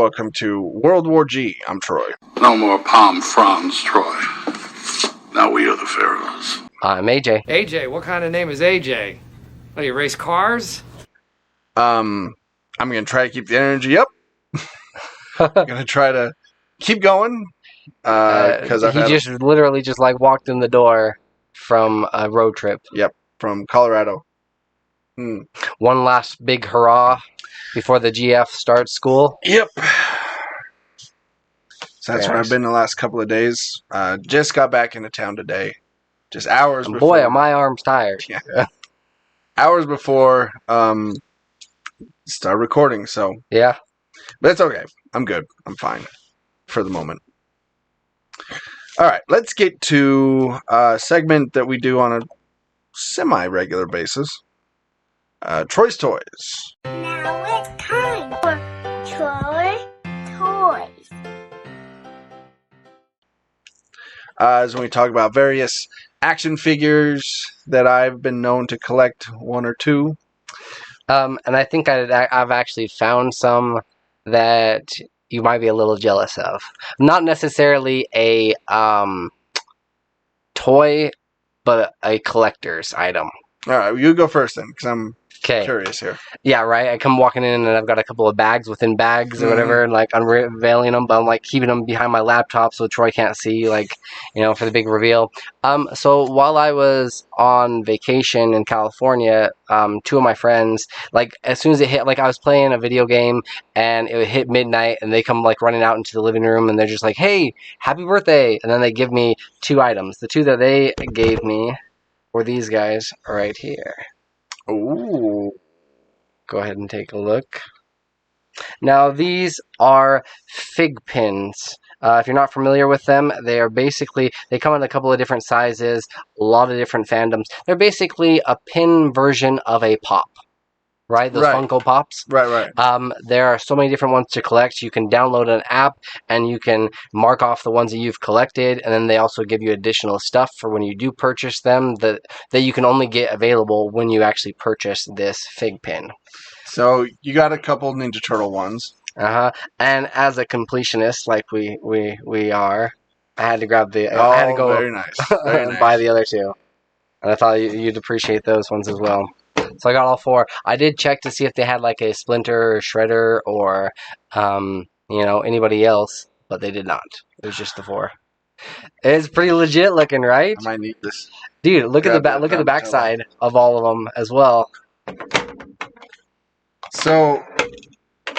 welcome to World War G. I'm Troy. No more palm fronds, Troy. Now we are the pharaohs. I'm AJ. AJ, what kind of name is AJ? Oh, you race cars? I'm gonna try to keep the energy up. Gonna try to keep going. Because he just literally just like walked in the door from a road trip. Yep, from Colorado. One last big hurrah before the GF starts school. Yep. So that's where I've been the last couple of days. Just got back into town today. Just hours before. Boy, are my arms tired. Yeah. Hours before start recording, so. Yeah. But it's okay. I'm good. I'm fine for the moment. All right, let's get to a segment that we do on a semi-regular basis. Troy's Toys. Now it's time for Troy's Toys. As when we talk about various action figures that I've been known to collect, one or two. And I think I've actually found some that you might be a little jealous of. Not necessarily a toy, but a collector's item. All right, you go first then, because I'm curious here. Yeah, right. I come walking in and I've got a couple of bags within bags or whatever, and like unveiling them, but I'm like keeping them behind my laptop so Troy can't see, like, you know, for the big reveal. So while I was on vacation in California, two of my friends, like as soon as it hit, like I was playing a video game and it would hit midnight, and they come like running out into the living room and they're just like, "Hey, happy birthday!" And then they give me two items. The two that they gave me were these guys right here. Ooh. Go ahead and take a look. Now, these are FigPins. If you're not familiar with them, they are basically, they come in a couple of different sizes, a lot of different fandoms. They're basically a pin version of a pop, right? Those Funko Pops. Right. There are so many different ones to collect. You can download an app and you can mark off the ones that you've collected, and then they also give you additional stuff for when you do purchase them that you can only get available when you actually purchase this FigPin. So you got a couple Ninja Turtle ones. And as a completionist, like we are, I had to grab the. I had to go very nice. Very nice. buy the other two, and I thought you'd appreciate those ones as well. So I got all four. I did check to see if they had like a Splinter or Shredder or, anybody else, but they did not. It was just the four. It's pretty legit looking, right? I might need this. Dude, look at the back. Look at the backside of all of them as well. So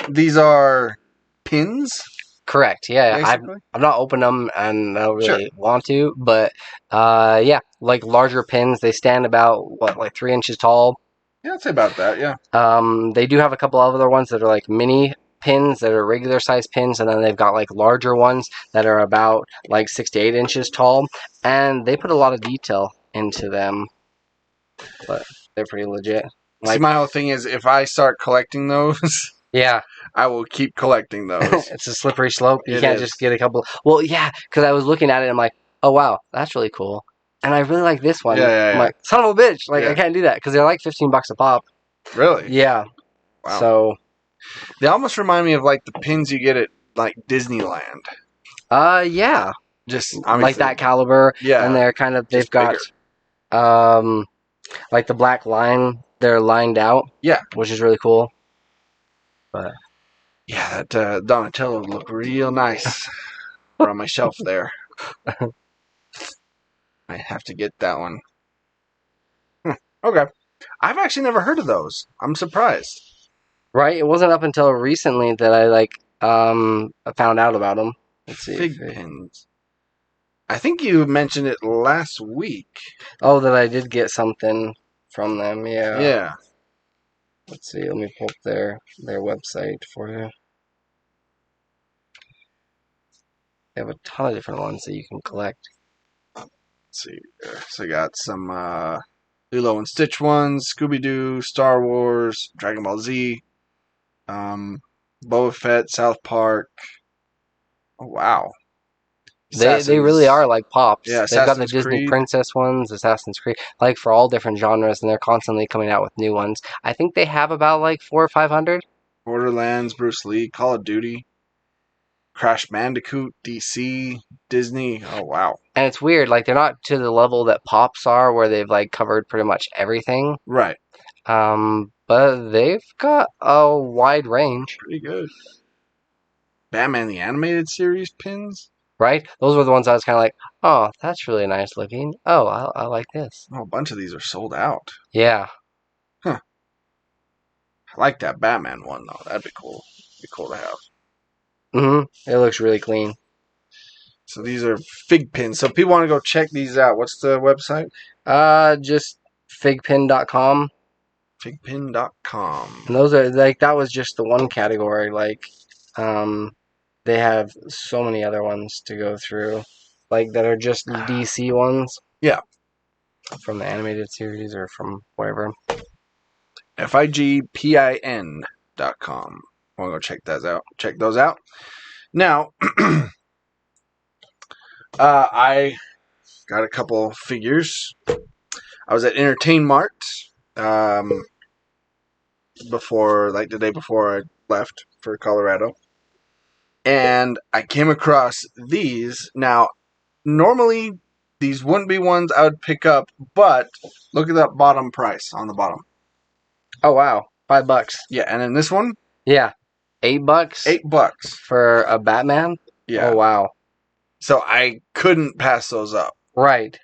these are pins. Correct. Yeah, I've not opened them and I don't really want to, but yeah, like larger pins. They stand about like 3 inches tall. Yeah, I'd say about that. Yeah. They do have a couple of other ones that are like mini pins that are regular size pins, and then they've got like larger ones that are about like 6 to 8 inches tall, and they put a lot of detail into them, but they're pretty legit. See, my whole thing is if I start collecting those, yeah, I will keep collecting those. It's a slippery slope. You can't just get a couple. Well, yeah, because I was looking at it and I'm like, oh wow, that's really cool. And I really like this one. I'm like, son of a bitch. Like, I can't do that because they're like $15 a pop. Really? Yeah. Wow. So they almost remind me of like the pins you get at like Disneyland. Yeah. Just like that caliber. Yeah. And they're kind of, they've got like the black line, they're lined out. Yeah. Which is really cool. But yeah, that Donatello looked real nice on my shelf there. I have to get that one. Okay. I've actually never heard of those. I'm surprised. Right? It wasn't up until recently that I found out about them. Let's see. FigPins. I think you mentioned it last week. Oh, that I did get something from them. Yeah. Yeah. Let's see. Let me pull up their website for you. They have a ton of different ones that you can collect. Let's see. So I got some Lilo and Stitch ones, Scooby-Doo, Star Wars, Dragon Ball Z, Boba Fett, South Park. Oh, wow. They really are like pops. Yeah, they've got the Disney Princess ones, Assassin's Creed, like for all different genres, and they're constantly coming out with new ones. I think they have about like 400 or 500. Borderlands, Bruce Lee, Call of Duty. Crash Bandicoot, DC, Disney. Oh wow. And it's weird, like they're not to the level that Pops are, where they've like covered pretty much everything. Right. But they've got a wide range, Pretty good. Batman the Animated Series pins. right? Those were the ones I was kind of like, oh, that's really nice looking. Oh, I like this. Oh, a bunch of these are sold out. Yeah. I like that Batman one though. That'd be cool. Be cool to have. It looks really clean. So these are FigPins. So if people want to go check these out, what's the website? Just figpin.com. Figpin.com. And those are like, that was just the one category. Like, they have so many other ones to go through, like that are just DC ones. Yeah. From the animated series or from wherever. FigPin.com. Want to go check those out? Check those out. Now, I got a couple figures. I was at Entertain Mart before, like the day before I left for Colorado, and I came across these. Now, normally these wouldn't be ones I would pick up, but look at that bottom price on the bottom. Oh wow, $5. Yeah, and then this one, Yeah, $8. $8 for a Batman. Yeah. Oh wow. So I couldn't pass those up. Right.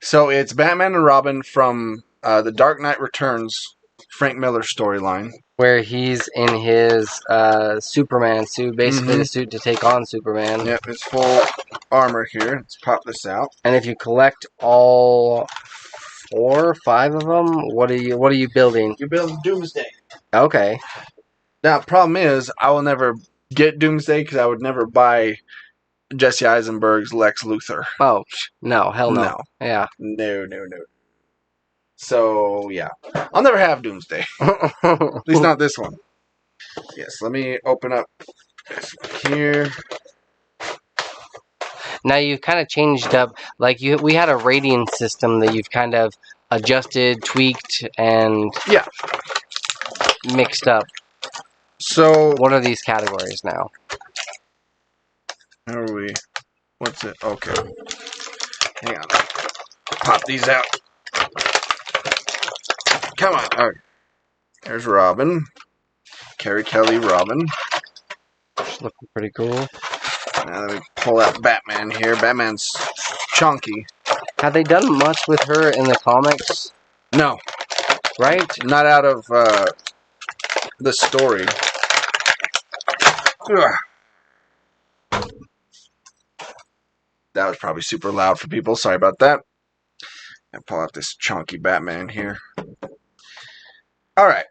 So it's Batman and Robin from the Dark Knight Returns Frank Miller storyline. Where he's in his Superman suit, basically the suit to take on Superman. Yep, it's full armor here. Let's pop this out. And if you collect all 4 or 5 of them, what are you building? You're building Doomsday. Okay. Now, problem is, I will never get Doomsday because I would never buy Jesse Eisenberg's Lex Luthor. Oh, no, hell no. No. Yeah. No. So, yeah. I'll never have Doomsday. At least not this one. Yes, let me open up this one here. Now you've kind of changed up, like we had a rating system that you've kind of adjusted, tweaked, and mixed up. So, What are these categories now? how are we? What's it? Okay. Hang on. Pop these out. Come on. All right. There's Robin. Carrie Kelly Robin. She's looking pretty cool. Now let me pull out Batman here. Batman's chunky. Have they done much with her in the comics? No. Right? Not out of the story. Ugh. That was probably super loud for people. Sorry about that. And pull out this chunky Batman here. Alright.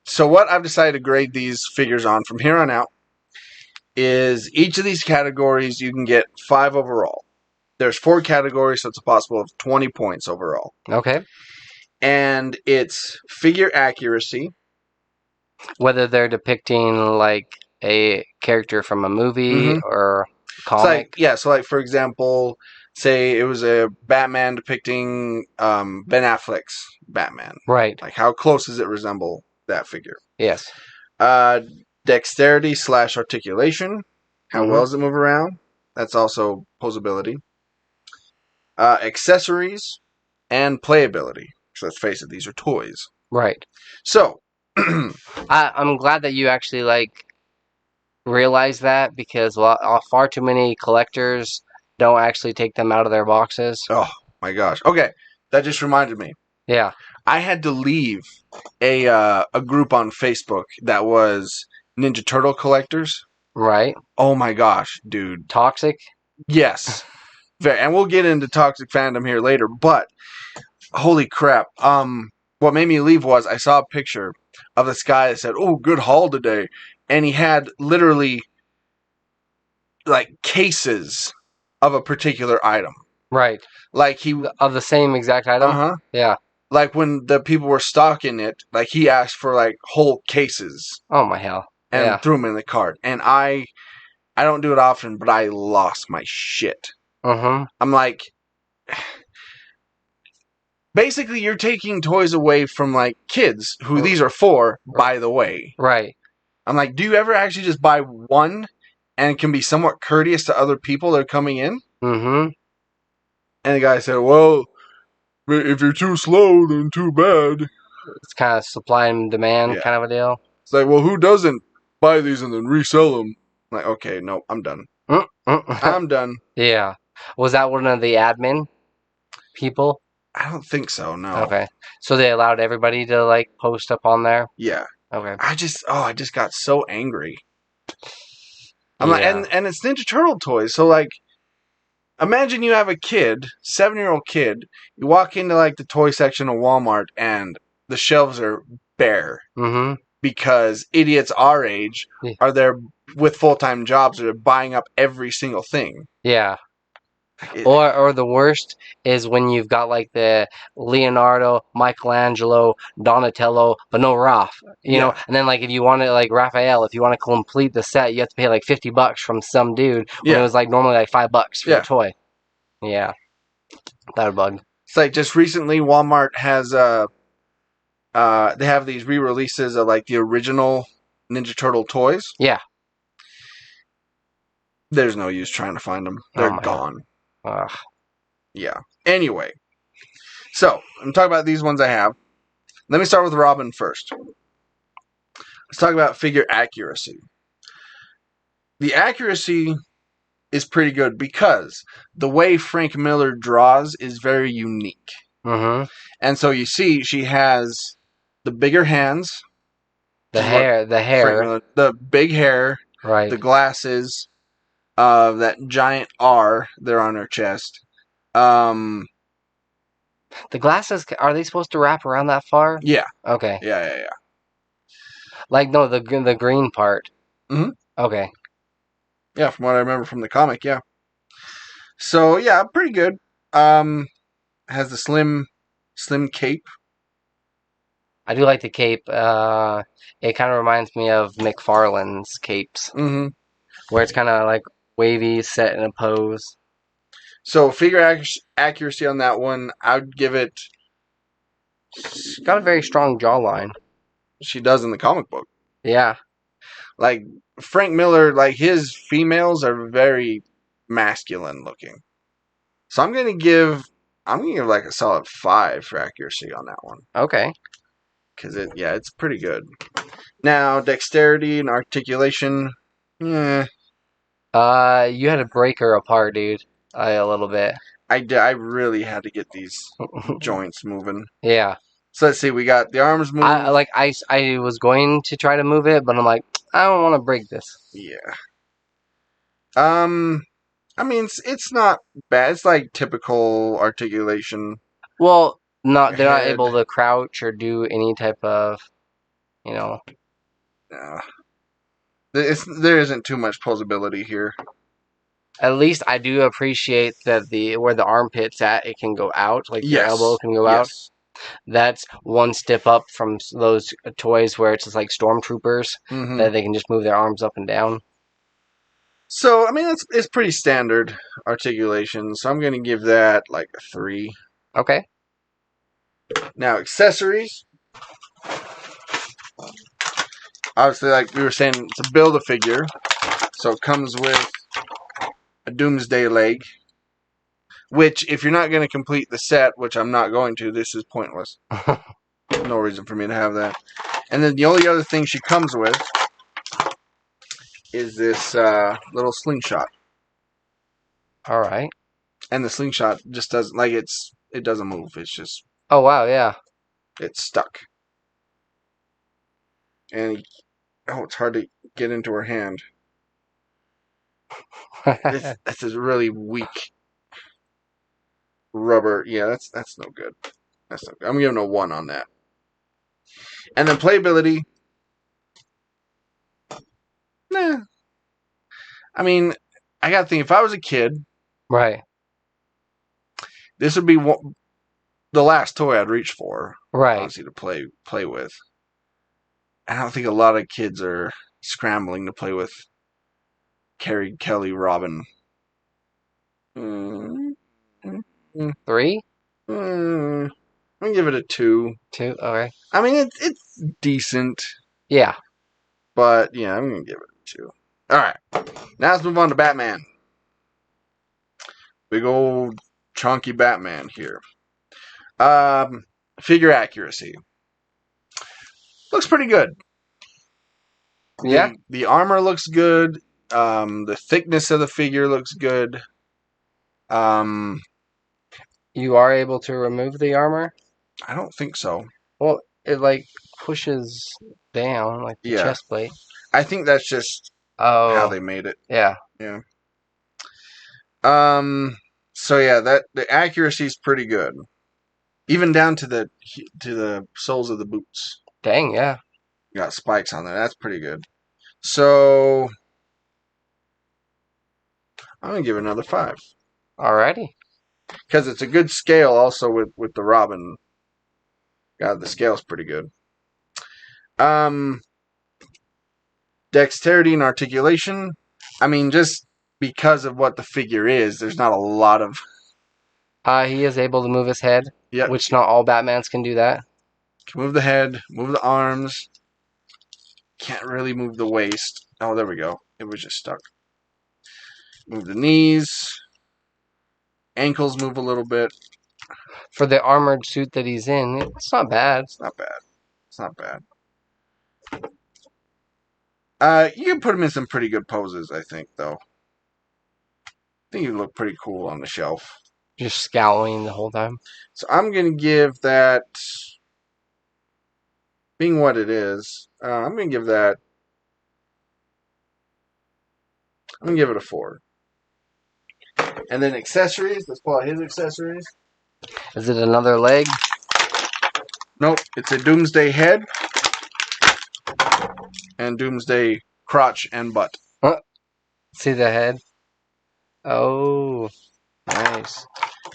So what I've decided to grade these figures on from here on out is each of these categories you can get 5 overall. There's 4 categories, so it's a possible of 20 points overall. Okay. And it's figure accuracy. Whether they're depicting like a character from a movie or comic. So like for example, say it was a Batman depicting Ben Affleck's Batman. Right. Like how close does it resemble that figure? Yes. Dexterity / articulation. How well does it move around? That's also posability. Accessories and playability. So let's face it, these are toys. Right. So I'm glad that you actually like realize that, because far too many collectors don't actually take them out of their boxes. oh my gosh. Okay, that just reminded me. Yeah. I had to leave a group on Facebook that was Ninja Turtle collectors. Right. Oh my gosh, dude. Toxic. Yes. And we'll get into toxic fandom here later, but holy crap. What made me leave was I saw a picture of this guy that said, "Oh, good haul today." And he had literally like cases of a particular item. Right. Like he Of the same exact item. Yeah. Like when the people were stocking it, like he asked for like whole cases Oh my hell. and threw them in the cart. And I don't do it often, but I lost my shit. I'm like, basically you're taking toys away from like kids who these are for, by the way. Right. I'm like, do you ever actually just buy one and can be somewhat courteous to other people that are coming in. Mm-hmm. And the guy said, well, if you're too slow, then too bad. It's kind of supply and demand kind of a deal. It's like, well, who doesn't buy these and then resell them? I'm like, okay, no, I'm done. I'm done. Yeah. Was that one of the admin people? I don't think so, no. Okay. So they allowed everybody to, like, post up on there? Yeah. Okay. I just got so angry. I'm like, and it's Ninja Turtle toys, so like, imagine you have a kid, 7-year-old kid, you walk into like the toy section of Walmart and the shelves are bare because idiots our age are there with full-time jobs that are buying up every single thing. Yeah. Or the worst is when you've got like the Leonardo, Michelangelo, Donatello, but no Raph, you know. And then like if you want to like Raphael, if you want to complete the set, you have to pay like $50 from some dude when it was like normally like $5 for the toy. Yeah, that would bug. It's like just recently Walmart has they have these re-releases of like the original Ninja Turtle toys. Yeah. There's no use trying to find them. They're gone. Yeah. Anyway, so I'm talking about these ones I have. Let me start with Robin first. Let's talk about figure accuracy. The accuracy is pretty good because the way Frank Miller draws is very unique. And so you see she has the bigger hands. The hair. Miller, the big hair. Right. The glasses. That giant R there on her chest. The glasses, are they supposed to wrap around that far? Yeah. Okay. Yeah. Like, no, the green part. Okay. Yeah, from what I remember from the comic, yeah. So, yeah, pretty good. Has the slim cape. I do like the cape. It kind of reminds me of McFarlane's capes. Where it's kind of like wavy, set in a pose. So, figure accuracy on that one, I would give it... She's got a very strong jawline. She does in the comic book. Yeah. Like, Frank Miller, like, his females are very masculine looking. So, I'm going to give like a solid 5 for accuracy on that one. Okay. Because, it's pretty good. Now, dexterity and articulation, you had to break her apart, dude. A little bit. I really had to get these joints moving. Yeah. So let's see. We got the arms moving. I was going to try to move it, but I'm like, I don't want to break this. Yeah. I mean, it's not bad. It's like typical articulation. Well, they're not able to crouch or do any type of, you know. There isn't too much posability here. At least I do appreciate that where the armpit's at, it can go out, like your elbow can go out. That's one step up from those toys where it's just like stormtroopers that they can just move their arms up and down. So I mean, it's pretty standard articulation. So I'm gonna give that like a 3. Okay. Now accessories. Obviously, like we were saying, to build a figure, so it comes with a Doomsday leg, which if you're not going to complete the set, which I'm not going to, this is pointless. No reason for me to have that. And then the only other thing she comes with is this little slingshot. All right. And the slingshot just doesn't, like, it doesn't move. It's just... Oh, wow, yeah. It's stuck. And, it's hard to get into her hand. That's a really weak rubber. Yeah, that's no good. That's no good. I'm giving a 1 on that. And then playability. Nah. I mean, I gotta think, if I was a kid, right, this would be the last toy I'd reach for. Right. Honestly, to play with. I don't think a lot of kids are scrambling to play with Carrie, Kelly, Robin. 3? I'm gonna give it a 2. 2, okay. I mean, it's decent. Yeah. But, yeah, I'm gonna give it a 2. All right. Now let's move on to Batman. Big old chonky Batman here. Figure accuracy. Looks pretty good. Yeah. The armor looks good. The thickness of the figure looks good. You are able to remove the armor? I don't think so. Well, it like pushes down like the Yeah. chest plate. I think that's just Oh. how they made it. Yeah. Yeah. So yeah, the accuracy is pretty good. Even down to the soles of the boots. Dang, yeah. You got spikes on there. That's pretty good. So I'm gonna give it another 5. Alrighty. Because it's a good scale also with the Robin. God, the scale's pretty good. Dexterity and articulation. I mean, just because of what the figure is, there's not a lot of... He is able to move his head, Yep. which not all Batmans can do that. Can move the head, move the arms. Can't really move the waist. Oh, there we go. It was just stuck. Move the knees. Ankles move a little bit. For the armored suit that he's in, it's not bad. It's not bad. It's not bad. You can put him in some pretty good poses, I think, though. I think he'd look pretty cool on the shelf. Just scowling the whole time. So I'm going to give that, being what it is, I'm going to give that, I'm going to give it a 4. And then accessories, let's pull out his accessories. Is it another leg? Nope, it's a Doomsday head and Doomsday crotch and butt. See the head? Oh, nice.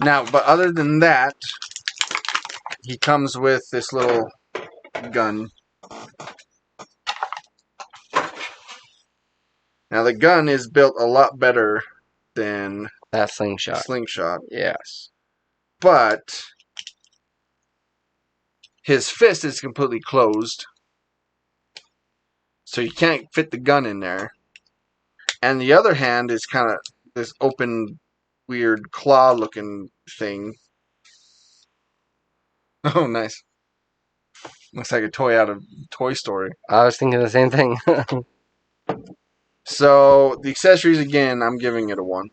Now, but other than that, he comes with this little gun. Now, the gun is built a lot better than That slingshot. Slingshot. Yes. But his fist is completely closed. So you can't fit the gun in there. And the other hand is kind of this open, weird claw-looking thing. Oh, nice. Looks like a toy out of Toy Story. I was thinking the same thing. So, the accessories, again, I'm giving it a 1.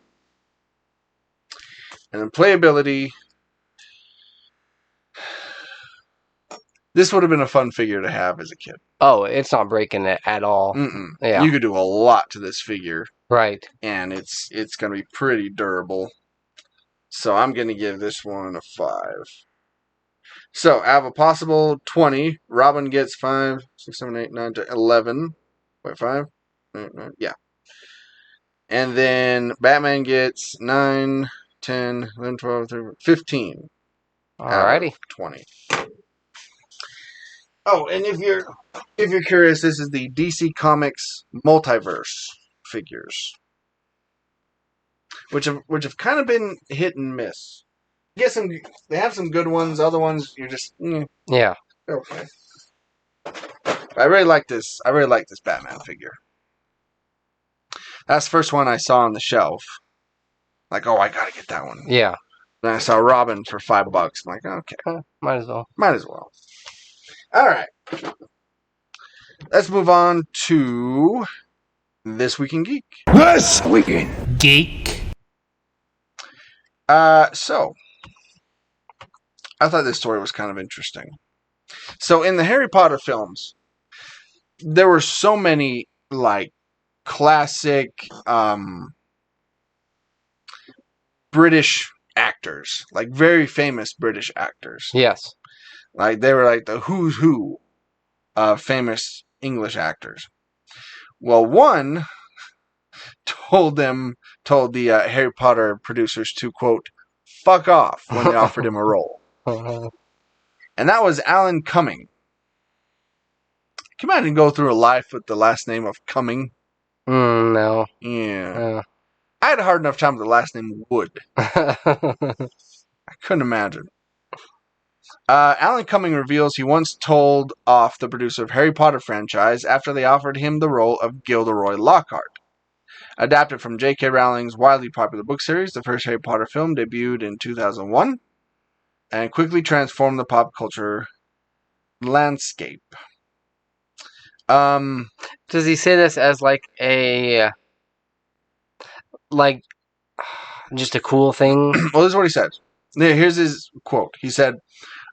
And then playability. This would have been a fun figure to have as a kid. Oh, it's not breaking it at all. Mm-mm. Yeah. You could do a lot to this figure. Right. And it's going to be pretty durable. So I'm going to give this one a 5. So out of a possible 20, Robin gets 5, 6, 7, 8, 9, 10, 11. Wait, 5? 8, 9, yeah. And then Batman gets 9, 10, 11, 12, 13, 15. Alrighty. Out of 20. Oh, and if you're curious, this is the DC Comics Multiverse figures, which have kind of been hit and miss. Get some, they have some good ones. Other ones you're just Yeah. okay. I really like this. I really like this Batman figure. That's the first one I saw on the shelf. Like, oh, I gotta get that one. Yeah. Then I saw Robin for $5. I'm like, okay, Might as well. might as well. All right. Let's move on to This Week in Geek. This weekend. Geek. So I thought this story was kind of interesting. So in the Harry Potter films, there were so many like classic British actors, like very famous British actors. Yes. Like they were like the who's who of famous English actors. Well, one told the Harry Potter producers to, quote, fuck off when they offered him a role. And that was Alan Cumming. Can you imagine go through a life with the last name of Cumming? No. Yeah. I had a hard enough time with the last name Wood. I couldn't imagine. Alan Cumming reveals he once told off the producer of Harry Potter franchise after they offered him the role of Gilderoy Lockhart. Adapted from J.K. Rowling's widely popular book series, the first Harry Potter film debuted in 2001 and quickly transformed the pop culture landscape. Does he say this as like a like just a cool thing? Well, this is what he said. Here's his quote. He said,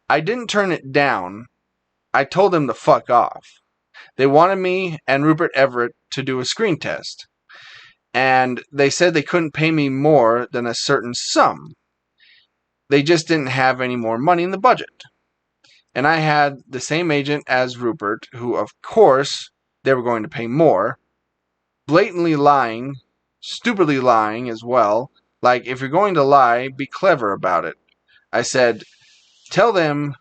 "I didn't turn it down. I told them to fuck off. They wanted me and Rupert Everett to do a screen test. And they said they couldn't pay me more than a certain sum. They just didn't have any more money in the budget. And I had the same agent as Rupert, who, of course, they were going to pay more. Blatantly lying, stupidly lying as well. Like, if you're going to lie, be clever about it. I said, tell them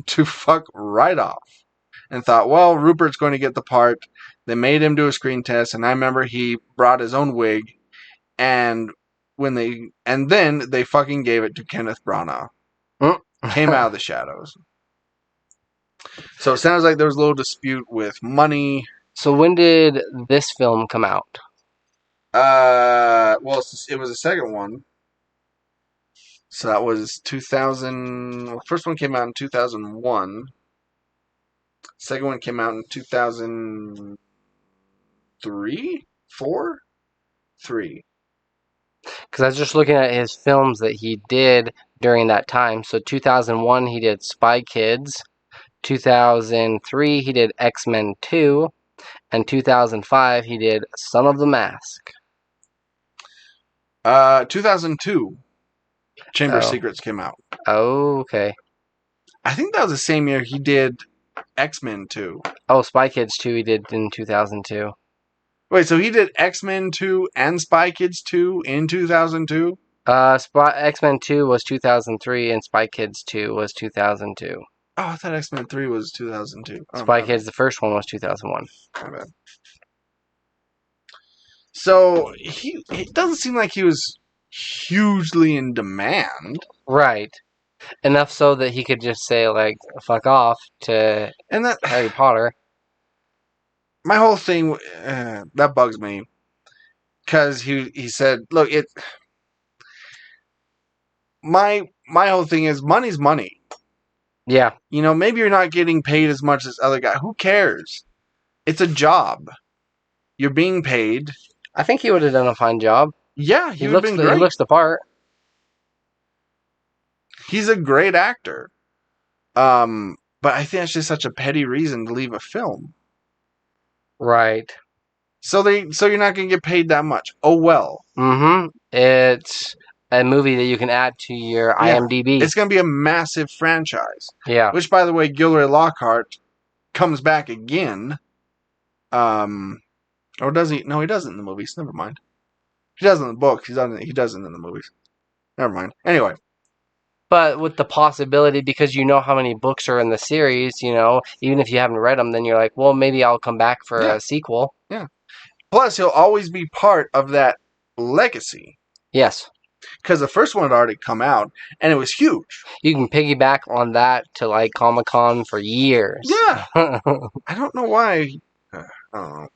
to fuck right off. And thought, well, Rupert's going to get the part. They made him do a screen test, and I remember he brought his own wig, and then they fucking gave it to Kenneth Branagh. Came out of the shadows. So it sounds like there was a little dispute with money. So when did this film come out? Well, it was the second one. So that was 2000. Well, the first one came out in 2001. Second one came out in 2003? 4? 3. Because I was just looking at his films that he did during that time. So 2001, he did Spy Kids. 2003, he did X-Men 2. And 2005, he did Son of the Mask. 2002, Chamber of Secrets came out. Oh, okay. I think that was the same year he did X-Men 2. Oh, Spy Kids 2 he did in 2002. Wait, so he did X-Men 2 and Spy Kids 2 in 2002? X-Men 2 was 2003 and Spy Kids 2 was 2002. Oh, I thought X-Men 3 was 2002. Oh, Spy Kids, the first one, was 2001. My bad. So, it doesn't seem like he was hugely in demand. Right. Enough so that he could just say, like, fuck off to And that Harry Potter. My whole thing, that bugs me. Because he said, look, my whole thing is money's money. Yeah. You know, maybe you're not getting paid as much as other guy. Who cares? It's a job. You're being paid. I think he would have done a fine job. Yeah, he would have been great. He looks the part. He's a great actor. But I think that's just such a petty reason to leave a film. Right. So you're not going to get paid that much. Oh, well. Mm-hmm. It's a movie that you can add to your IMDb. It's going to be a massive franchise. Yeah. Which, by the way, Gilroy Lockhart comes back again. Or does he? No, he doesn't in the movies. Never mind. He doesn't in the books. He doesn't in the movies. Never mind. Anyway. But with the possibility, because you know how many books are in the series, you know, even if you haven't read them, then you're like, well, maybe I'll come back for a sequel. Yeah. Plus, he'll always be part of that legacy. Yes. Because the first one had already come out, and it was huge. You can piggyback on that to, like, Comic-Con for years. Yeah. I don't know why. I don't know.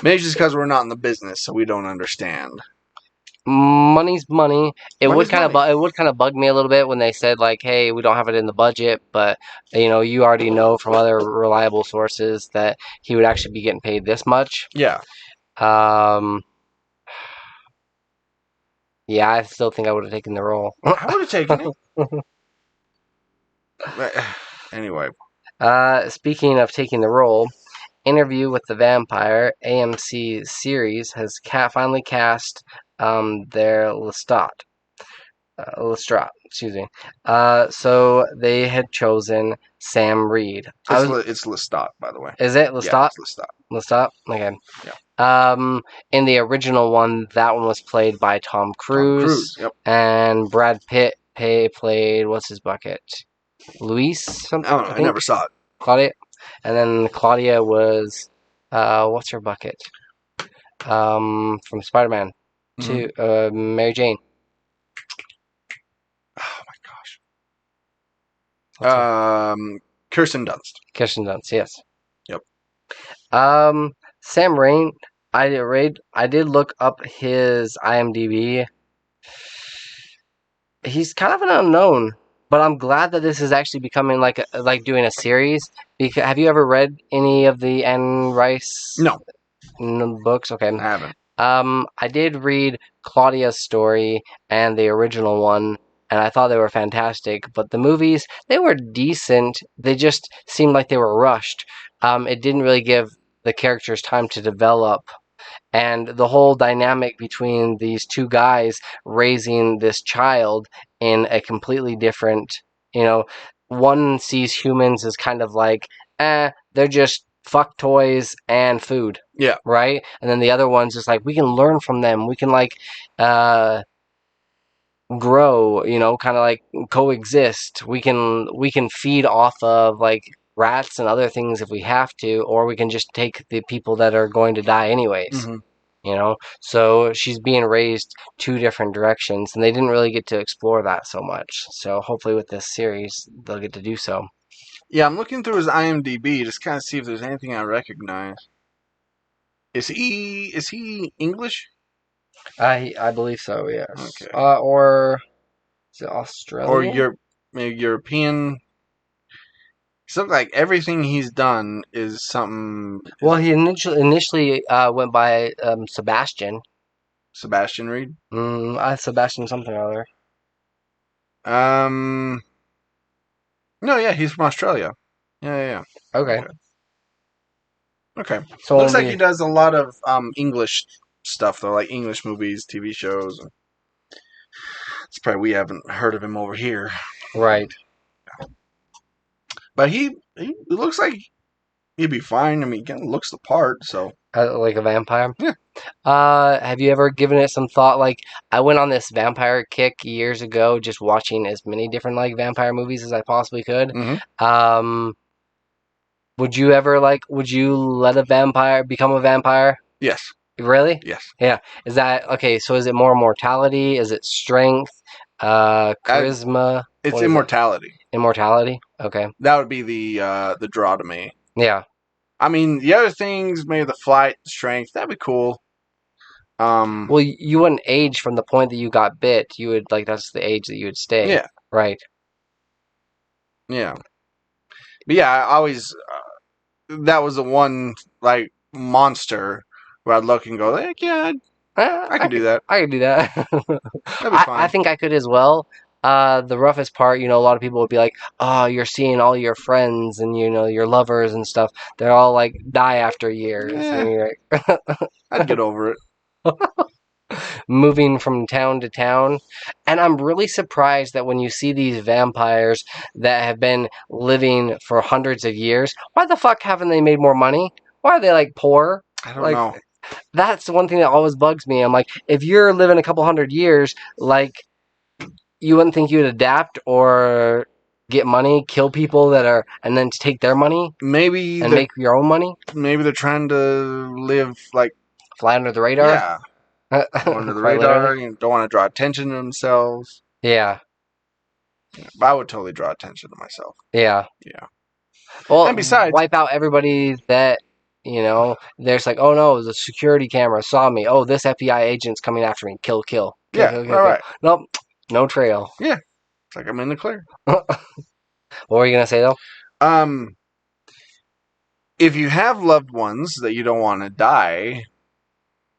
Maybe it's just because we're not in the business, so we don't understand. Money's money. It would kind of bug me a little bit when they said, like, hey, we don't have it in the budget, but you know, you already know from other reliable sources that he would actually be getting paid this much. Yeah. Yeah, I still think I would have taken the role. I would have taken it. Anyway. Speaking of taking the role, Interview with the Vampire, AMC series, has finally cast their Lestat, excuse me. So they had chosen Sam Reed. It's Lestat, by the way. Is it Lestat? Yeah, it's Lestat. Lestat? Okay. Yeah. In the original one, that one was played by Tom Cruise. Yep. And Brad Pitt played, what's his bucket? Luis? Something? I don't know. I never saw it. Claudia. And then Claudia was, what's her bucket? From Spider-Man. To Mary Jane. Oh my gosh. Kirsten Dunst. Kirsten Dunst, yes. Yep. Sam Raimi. I did look up his IMDb. He's kind of an unknown, but I'm glad that this is actually becoming like doing a series. Because have you ever read any of the Anne Rice No, books? Okay. I haven't. I did read Claudia's story and the original one, and I thought they were fantastic. But the movies, they were decent. They just seemed like they were rushed. It didn't really give the characters time to develop. And the whole dynamic between these two guys raising this child in a completely different, one sees humans as kind of like, they're just fuck toys and food. Yeah. Right? And then the other one's just like, we can learn from them. We can grow, kind of like coexist. We can feed off of like rats and other things if we have to, or we can just take the people that are going to die anyways. So she's being raised two different directions, and they didn't really get to explore that so much. So hopefully with this series they'll get to do so. Yeah, I'm looking through his IMDb just kind of see if there's anything I recognize. Is he English? I believe so, yes. Okay. Or is it Australian? Or maybe European? Something like everything he's done is something. Well, he initially went by Sebastian. Sebastian Reed. Sebastian something or other. No, yeah, he's from Australia. Yeah. Okay. So looks like he does a lot of English stuff though, like English movies, TV shows. It's probably we haven't heard of him over here. Right. But he looks like he'd be fine. I mean, he kind of looks the part, so. Like a vampire? Yeah. Have you ever given it some thought? Like, I went on this vampire kick years ago, just watching as many different, like, vampire movies as I possibly could. Mm-hmm. Would you let a vampire become a vampire? Yes. Really? Yes. Yeah. Is that, okay, so is it more mortality? Is it strength? Charisma? It's immortality. Immortality? Okay. That would be the draw to me. Yeah. I mean, the other things, maybe the flight, strength, that'd be cool. Well, you wouldn't age from the point that you got bit. You would, like, that's the age that you would stay. Yeah. Right. Yeah. But yeah, I always, that was the one, like, monster where I'd look and go, like, yeah, I could do that. I could do that. That'd be fine. I think I could as well. The roughest part, a lot of people would be like, oh, you're seeing all your friends and, your lovers and stuff. They're all, like, die after years. Yeah. And you're like, I'd get over it. moving from town to town. And I'm really surprised that when you see these vampires that have been living for hundreds of years, why the fuck haven't they made more money? Why are they, like, poor? I don't know. That's the one thing that always bugs me. I'm like, if you're living a couple hundred years, like, you wouldn't think you'd adapt or get money, kill people and then take their money? Maybe and make your own money? Maybe they're trying to live, like... Fly under the radar? Yeah. Under the radar, don't want to draw attention to themselves. Yeah. But I would totally draw attention to myself. Yeah. Yeah. Well, and besides... wipe out everybody that... there's like, oh no, the security camera saw me. Oh, this FBI agent's coming after me. Kill. Kill, right. Nope, no trail. Yeah, it's like I'm in the clear. What were you gonna say though? If you have loved ones that you don't want to die,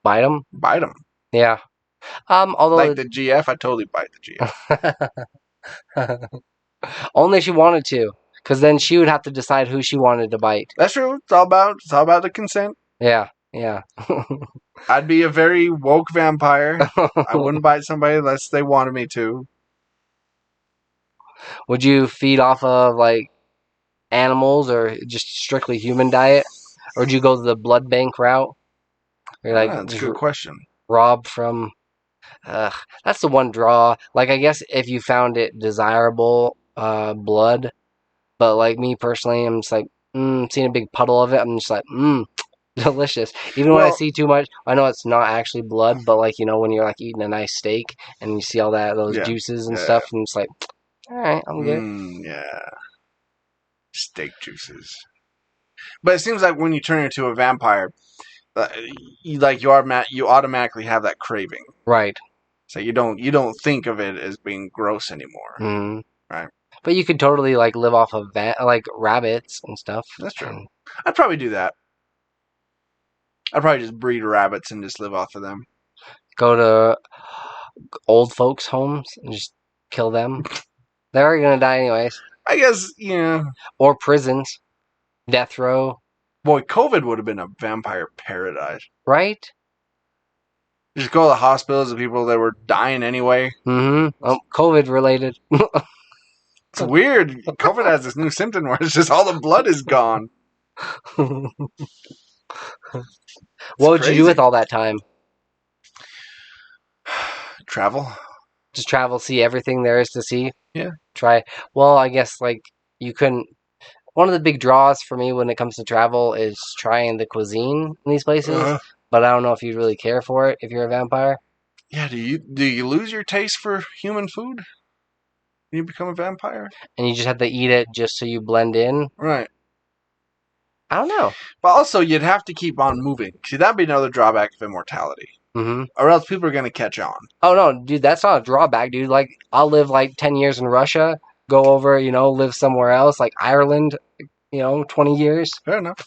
bite them. Bite them. Yeah. Although like the GF, I totally bite the GF. Only if she wanted to. Because then she would have to decide who she wanted to bite. That's true. It's all about the consent. Yeah. I'd be a very woke vampire. I wouldn't bite somebody unless they wanted me to. Would you feed off of, like, animals or just strictly human diet? Or would you go the blood bank route? That's a good question. Rob from... that's the one draw. Like, I guess if you found it desirable, blood... But, like, me personally, I'm just like, seeing a big puddle of it, I'm just like, delicious. Even when I see too much, I know it's not actually blood, but, like, when you're, like, eating a nice steak, and you see all those juices and stuff, and it's like, alright, I'm good. Yeah. Steak juices. But it seems like when you turn into a vampire, you automatically have that craving. Right. So you don't think of it as being gross anymore. Mm. Right. But you could totally like live off of like rabbits and stuff. That's true. And I'd probably do that. I'd probably just breed rabbits and just live off of them. go to old folks' homes and just kill them. They're already gonna die anyways. I guess, yeah. Or prisons, death row. Boy, COVID would have been a vampire paradise. Right? Just go to the hospitals of people that were dying anyway. Mm-hmm. Oh, COVID related. It's weird. COVID has this new symptom where it's just all the blood is gone. What would you do with all that time? Travel. Just travel, see everything there is to see? Yeah. Try. Well, I guess like you couldn't. One of the big draws for me when it comes to travel is trying the cuisine in these places. But I don't know if you'd really care for it if you're a vampire. Yeah, do you lose your taste for human food when you become a vampire? And you just have to eat it just so you blend in? Right. I don't know. But also, you'd have to keep on moving. See, that'd be another drawback of immortality. Mm-hmm. Or else people are going to catch on. Oh, no, dude, that's not a drawback, dude. Like, I'll live like 10 years in Russia, go over, live somewhere else, like Ireland, 20 years. Fair enough.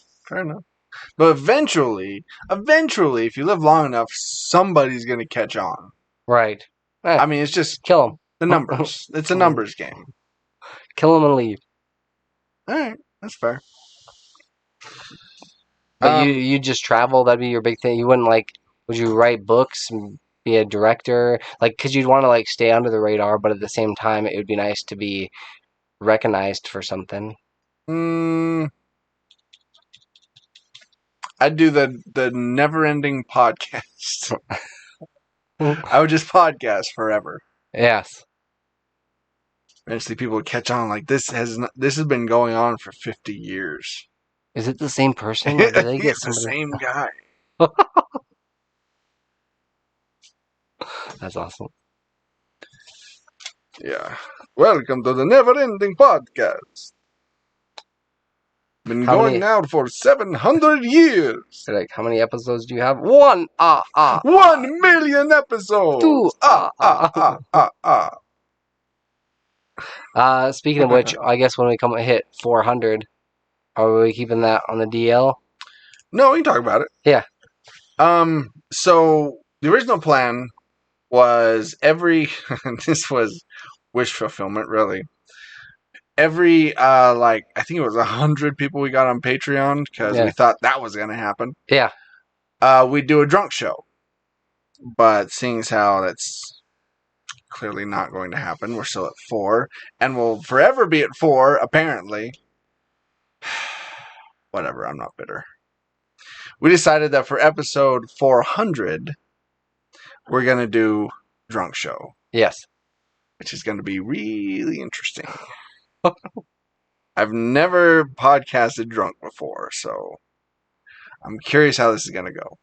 But eventually, if you live long enough, somebody's going to catch on. Right. I mean, it's just kill them. The numbers. It's a numbers game. Kill them and leave. All right, that's fair. But you just travel. That'd be your big thing. You wouldn't would you write books and be a director? Because you'd want to stay under the radar, but at the same time, it would be nice to be recognized for something. I'd do the never-ending podcast. I would just podcast forever. Yes. Eventually, people would catch on. Like this has been going on for 50 years. Is it the same person? Or do they get it's the same guy. That's awesome. Yeah. Welcome to the never-ending podcast. Been going now for 700 years. How many episodes do you have? 1 million episodes. 2 Speaking of which, I guess when we hit 400, are we keeping that on the DL? No, we can talk about it. Yeah. So the original plan was this was wish fulfillment, really. Every I think it was 100 people we got on Patreon because we thought that was gonna happen. Yeah. We'd do a drunk show, but seeing as how that's clearly not going to happen, we're still at 4, and we'll forever be at 4 apparently. Whatever, I'm not bitter. We decided that for episode 400, we're gonna do drunk show. Yes. Which is gonna be really interesting. I've never podcasted drunk before, so I'm curious how this is going to go.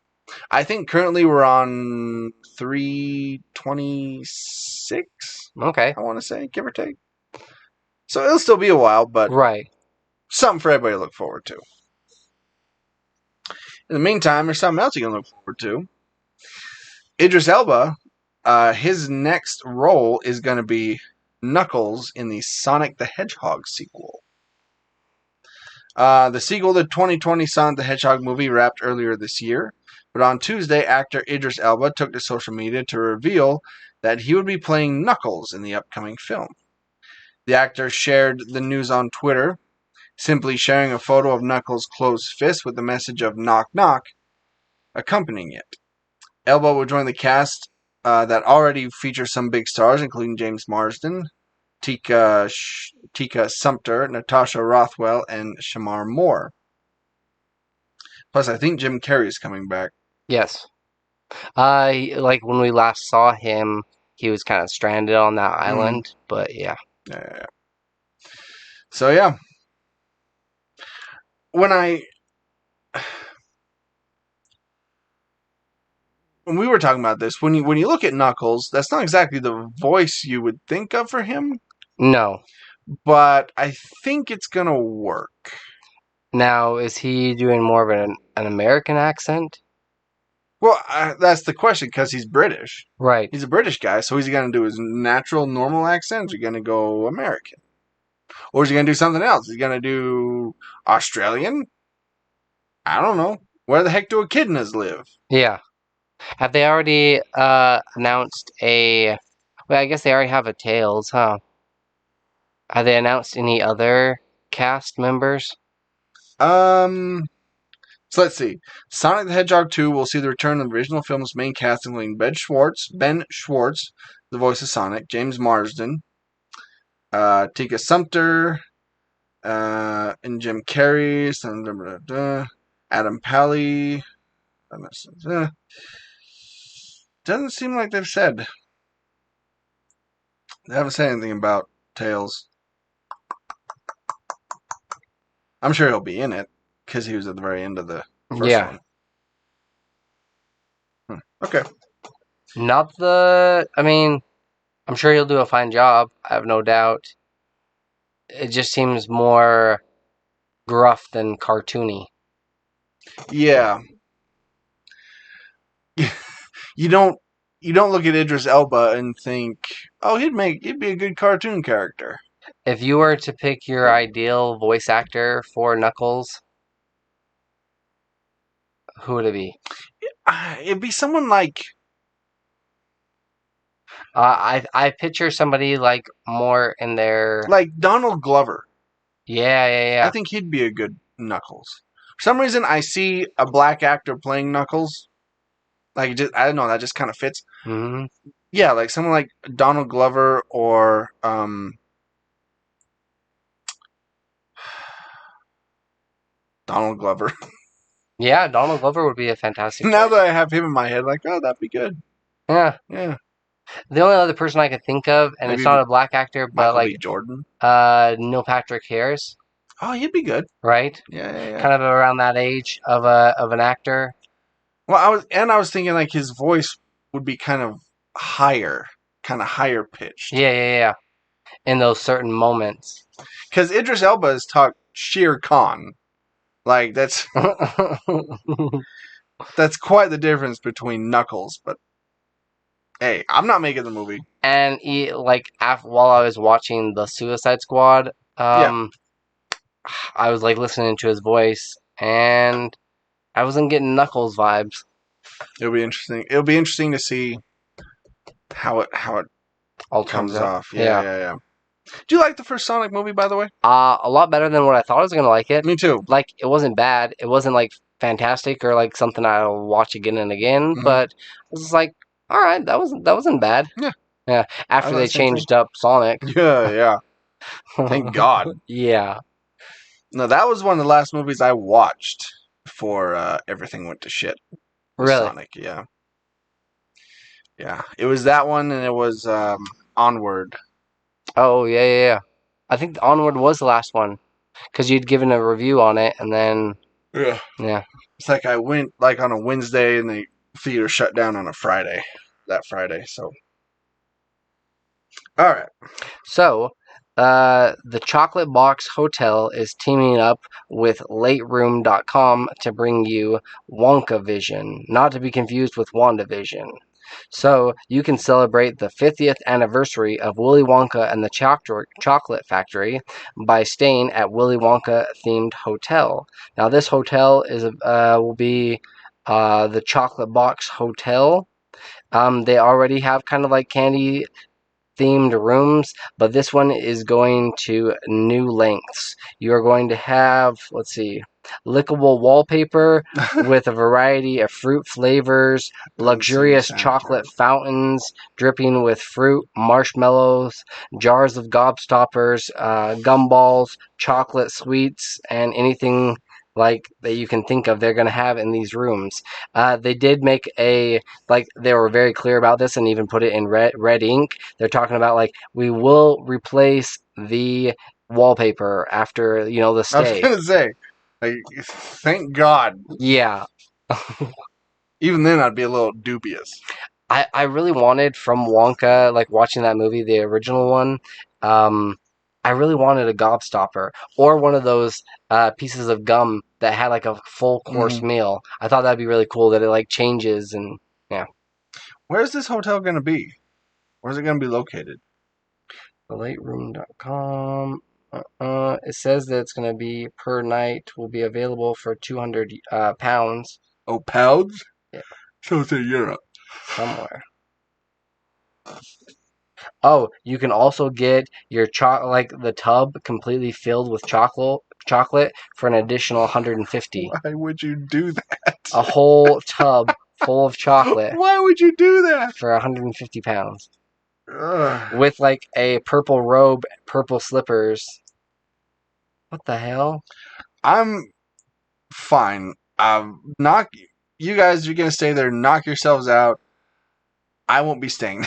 I think currently we're on 326. Okay. I want to say, give or take. So it'll still be a while, but right. Something for everybody to look forward to. In the meantime, there's something else you can look forward to. Idris Elba, his next role is going to be Knuckles in the Sonic the Hedgehog sequel. The sequel to the 2020 Sonic the Hedgehog movie wrapped earlier this year, but on Tuesday, actor Idris Elba took to social media to reveal that he would be playing Knuckles in the upcoming film. The actor shared the news on Twitter, simply sharing a photo of Knuckles' closed fist with the message of knock knock accompanying it. Elba will join the cast that already features some big stars, including James Marsden, Tika Sumpter, Natasha Rothwell, and Shamar Moore. Plus, I think Jim Carrey is coming back. Yes. When we last saw him, he was kind of stranded on that island, but yeah. Yeah. So, yeah. When we were talking about this, when you look at Knuckles, that's not exactly the voice you would think of for him. No. But I think it's gonna work. Now, is he doing more of an American accent? Well, that's the question because he's British. Right. He's a British guy, so is he going to do his natural, normal accent? Or is he going to go American? Or is he going to do something else? Is he going to do Australian? I don't know. Where the heck do echidnas live? Yeah. Have they already announced a... Well, I guess they already have a Tails, huh? Have they announced any other cast members? So let's see. Sonic the Hedgehog 2 will see the return of the original film's main cast, including Ben Schwartz, the voice of Sonic, James Marsden, Tika Sumpter, and Jim Carrey, Adam Pally. Doesn't seem like they've said. They haven't said anything about Tails. I'm sure he'll be in it because he was at the very end of the first one. Okay. Not the... I mean, I'm sure he'll do a fine job. I have no doubt. It just seems more gruff than cartoony. Yeah. You don't look at Idris Elba and think, oh, he'd be a good cartoon character. If you were to pick your ideal voice actor for Knuckles, who would it be? It'd be someone like... I picture somebody like more in their... Like Donald Glover. Yeah. I think he'd be a good Knuckles. For some reason, I see a black actor playing Knuckles. Like, I don't know, that just kind of fits. Mm-hmm. Yeah, like someone like Donald Glover or Donald Glover. Yeah, Donald Glover would be a fantastic Now choice. that I have him in my head, like, oh, that'd be good. Yeah. The only other person I could think of, and Maybe it's not a black actor, but Michael like B. Jordan. Neil Patrick Harris, Oh, he'd be good. right? Yeah. Kind of around that age of an actor. Well, I was thinking like his voice would be kind of higher pitched. Yeah. In those certain moments. Because Idris Elba has talked sheer con. Like that's quite the difference between Knuckles. But hey, I'm not making the movie. And while I was watching the Suicide Squad, I was like listening to his voice, and I wasn't getting Knuckles vibes. It'll be interesting. It'll be interesting to see how it All comes out. off. Yeah. Do you like the first Sonic movie, by the way? A lot better than what I thought I was gonna like it. Me too. Like, it wasn't bad. It wasn't like fantastic or like something I'll watch again and again. Mhm. But it was like, all right, that wasn't bad. Yeah. After they changed up Sonic. Yeah. Thank God. Yeah. No, that was one of the last movies I watched before everything went to shit. Really? Sonic, yeah. It was that one, and it was Onward. Oh yeah. I think Onward was the last one because you'd given a review on it, and then yeah. It's like I went like on a Wednesday, and the theater shut down on a Friday. That Friday, so. All right. So, the Chocolate Box Hotel is teaming up with LateRoom.com to bring you Wonka Vision, not to be confused with WandaVision. So, you can celebrate the 50th anniversary of Willy Wonka and the Chocolate Factory by staying at Willy Wonka themed hotel. Now, this hotel will be the Chocolate Box Hotel. They already have kind of like candy themed rooms, but this one is going to new lengths. You are going to have, lickable wallpaper with a variety of fruit flavors, luxurious chocolate fountains dripping with fruit, marshmallows, jars of gobstoppers, gumballs, chocolate sweets, and anything like that you can think of they're going to have in these rooms. They did make they were very clear about this and even put it in red ink. They're talking about we will replace the wallpaper after the stay. I was gonna say, thank God. Yeah. Even then, I'd be a little dubious. I really wanted from Wonka, watching that movie, the original one. I really wanted a gobstopper or one of those pieces of gum that had like a full course meal. I thought that'd be really cool that it like changes and yeah. Where's this hotel going to be? Where's it going to be located? TheLateRoom.com. It says that it's going to be per night will be available for £200. Oh, pounds? Yeah. So it's in Europe. Somewhere. Oh, you can also get your like the tub completely filled with chocolate for an additional $150. Why would you do that? A whole tub full of chocolate Why would you do that? for £150 Ugh. with like a purple robe, purple slippers. What the hell? I'm fine. Knock. You guys are going to stay there. Knock yourselves out. I won't be staying.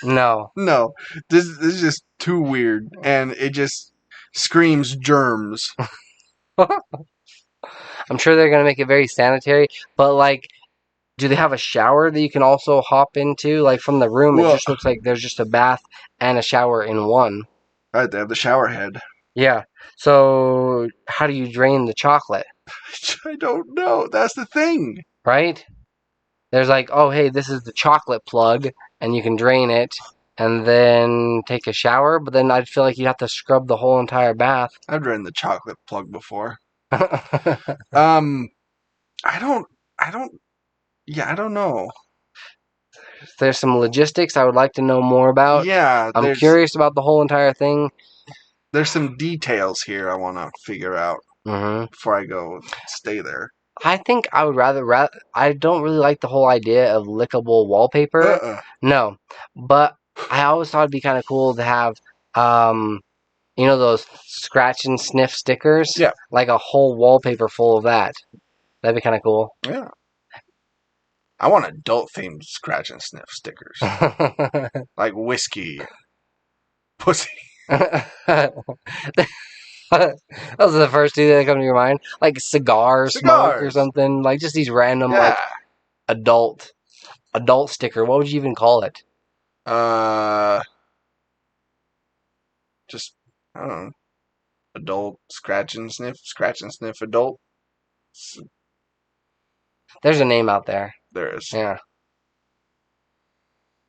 No. No, this is just too weird, and it just screams germs. I'm sure they're gonna make it very sanitary, but like, do they have a shower that you can also hop into? Like from the room, Well, it just looks like there's just a bath and a shower in one. Right, they have the shower head. Yeah. So how do you drain the chocolate? I don't know. That's the thing. Right? There's like, oh hey, this is the chocolate plug, and you can drain it and then take a shower. But then I'd feel like you'd have to scrub the whole entire bath. I've drained the chocolate plug before. There's I don't know. some logistics I would like to know more about. Yeah, I'm curious about the whole entire thing. There's some details here I want to figure out before I go stay there. I think I would rather. I don't really like the whole idea of lickable wallpaper. No, but I always thought it'd be kind of cool to have, those scratch and sniff stickers. Yeah, like a whole wallpaper full of that. That'd be kind of cool. Yeah. I want adult themed scratch and sniff stickers. Like whiskey. Pussy. Those are the first two that come to your mind. Like cigars, smoke or something. Like just these random like adult sticker. What would you even call it? Just I don't know. Adult scratch and sniff adult. There's a name out there. There is. Yeah.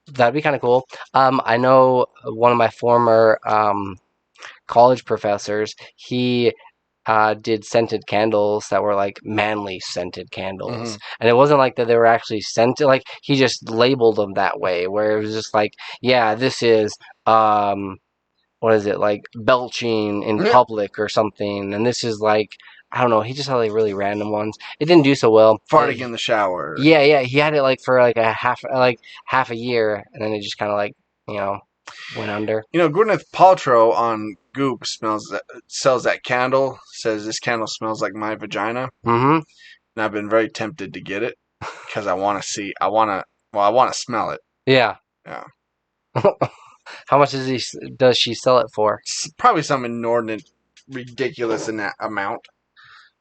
That'd be kind of cool. I know one of my former college professors, he did scented candles that were like manly scented candles. And it wasn't like that they were actually scented, like he just labeled them that way, where it was just like, yeah, this is what is it, like belching in public or something, and this is like, I don't know, he just had like really random ones. It didn't do so well. Farting in the shower. Yeah, he had it like for like a half a year, and then it just kind of like, went under. Gwyneth Paltrow on Goop sells that candle. Says this candle smells like my vagina. And I've been very tempted to get it because I want to smell it. Yeah. Yeah. How much does she sell it for? Probably some inordinate, ridiculous amount.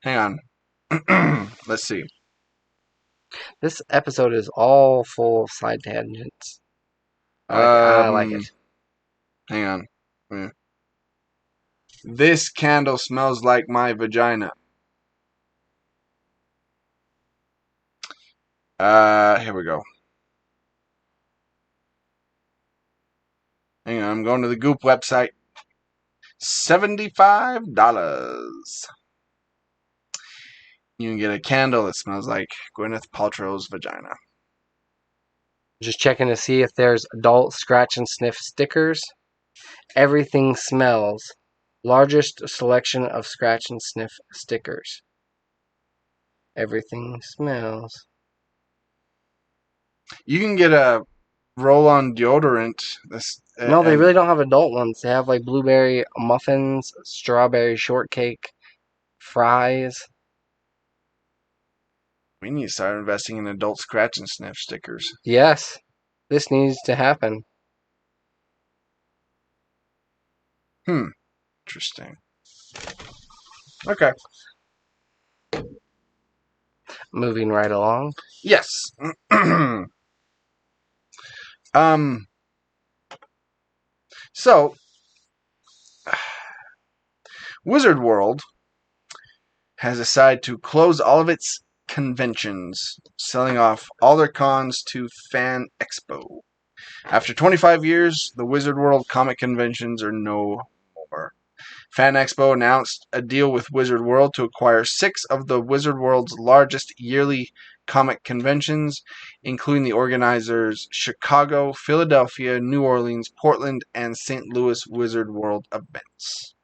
Hang on. Let's see. This episode is all full of side tangents. I like it. Hang on. This candle smells like my vagina. Here we go. Hang on, I'm going to the Goop website. $75. You can get a candle that smells like Gwyneth Paltrow's vagina. Just checking to see if there's adult scratch and sniff stickers. Everything smells. Largest selection of scratch and sniff stickers. Everything smells. You can get a roll-on deodorant. No, they really don't have adult ones. They have like blueberry muffins, strawberry shortcake, fries. We need to start investing in adult scratch and sniff stickers. Yes, this needs to happen. Interesting. Okay. Moving right along. Yes. So Wizard World has decided to close all of its conventions, selling off all their cons to Fan Expo. After 25 years, the Wizard World comic conventions are no more. Fan Expo announced a deal with Wizard World to acquire 6 of the Wizard World's largest yearly comic conventions, including the organizers' Chicago, Philadelphia, New Orleans, Portland, and St. Louis Wizard World events.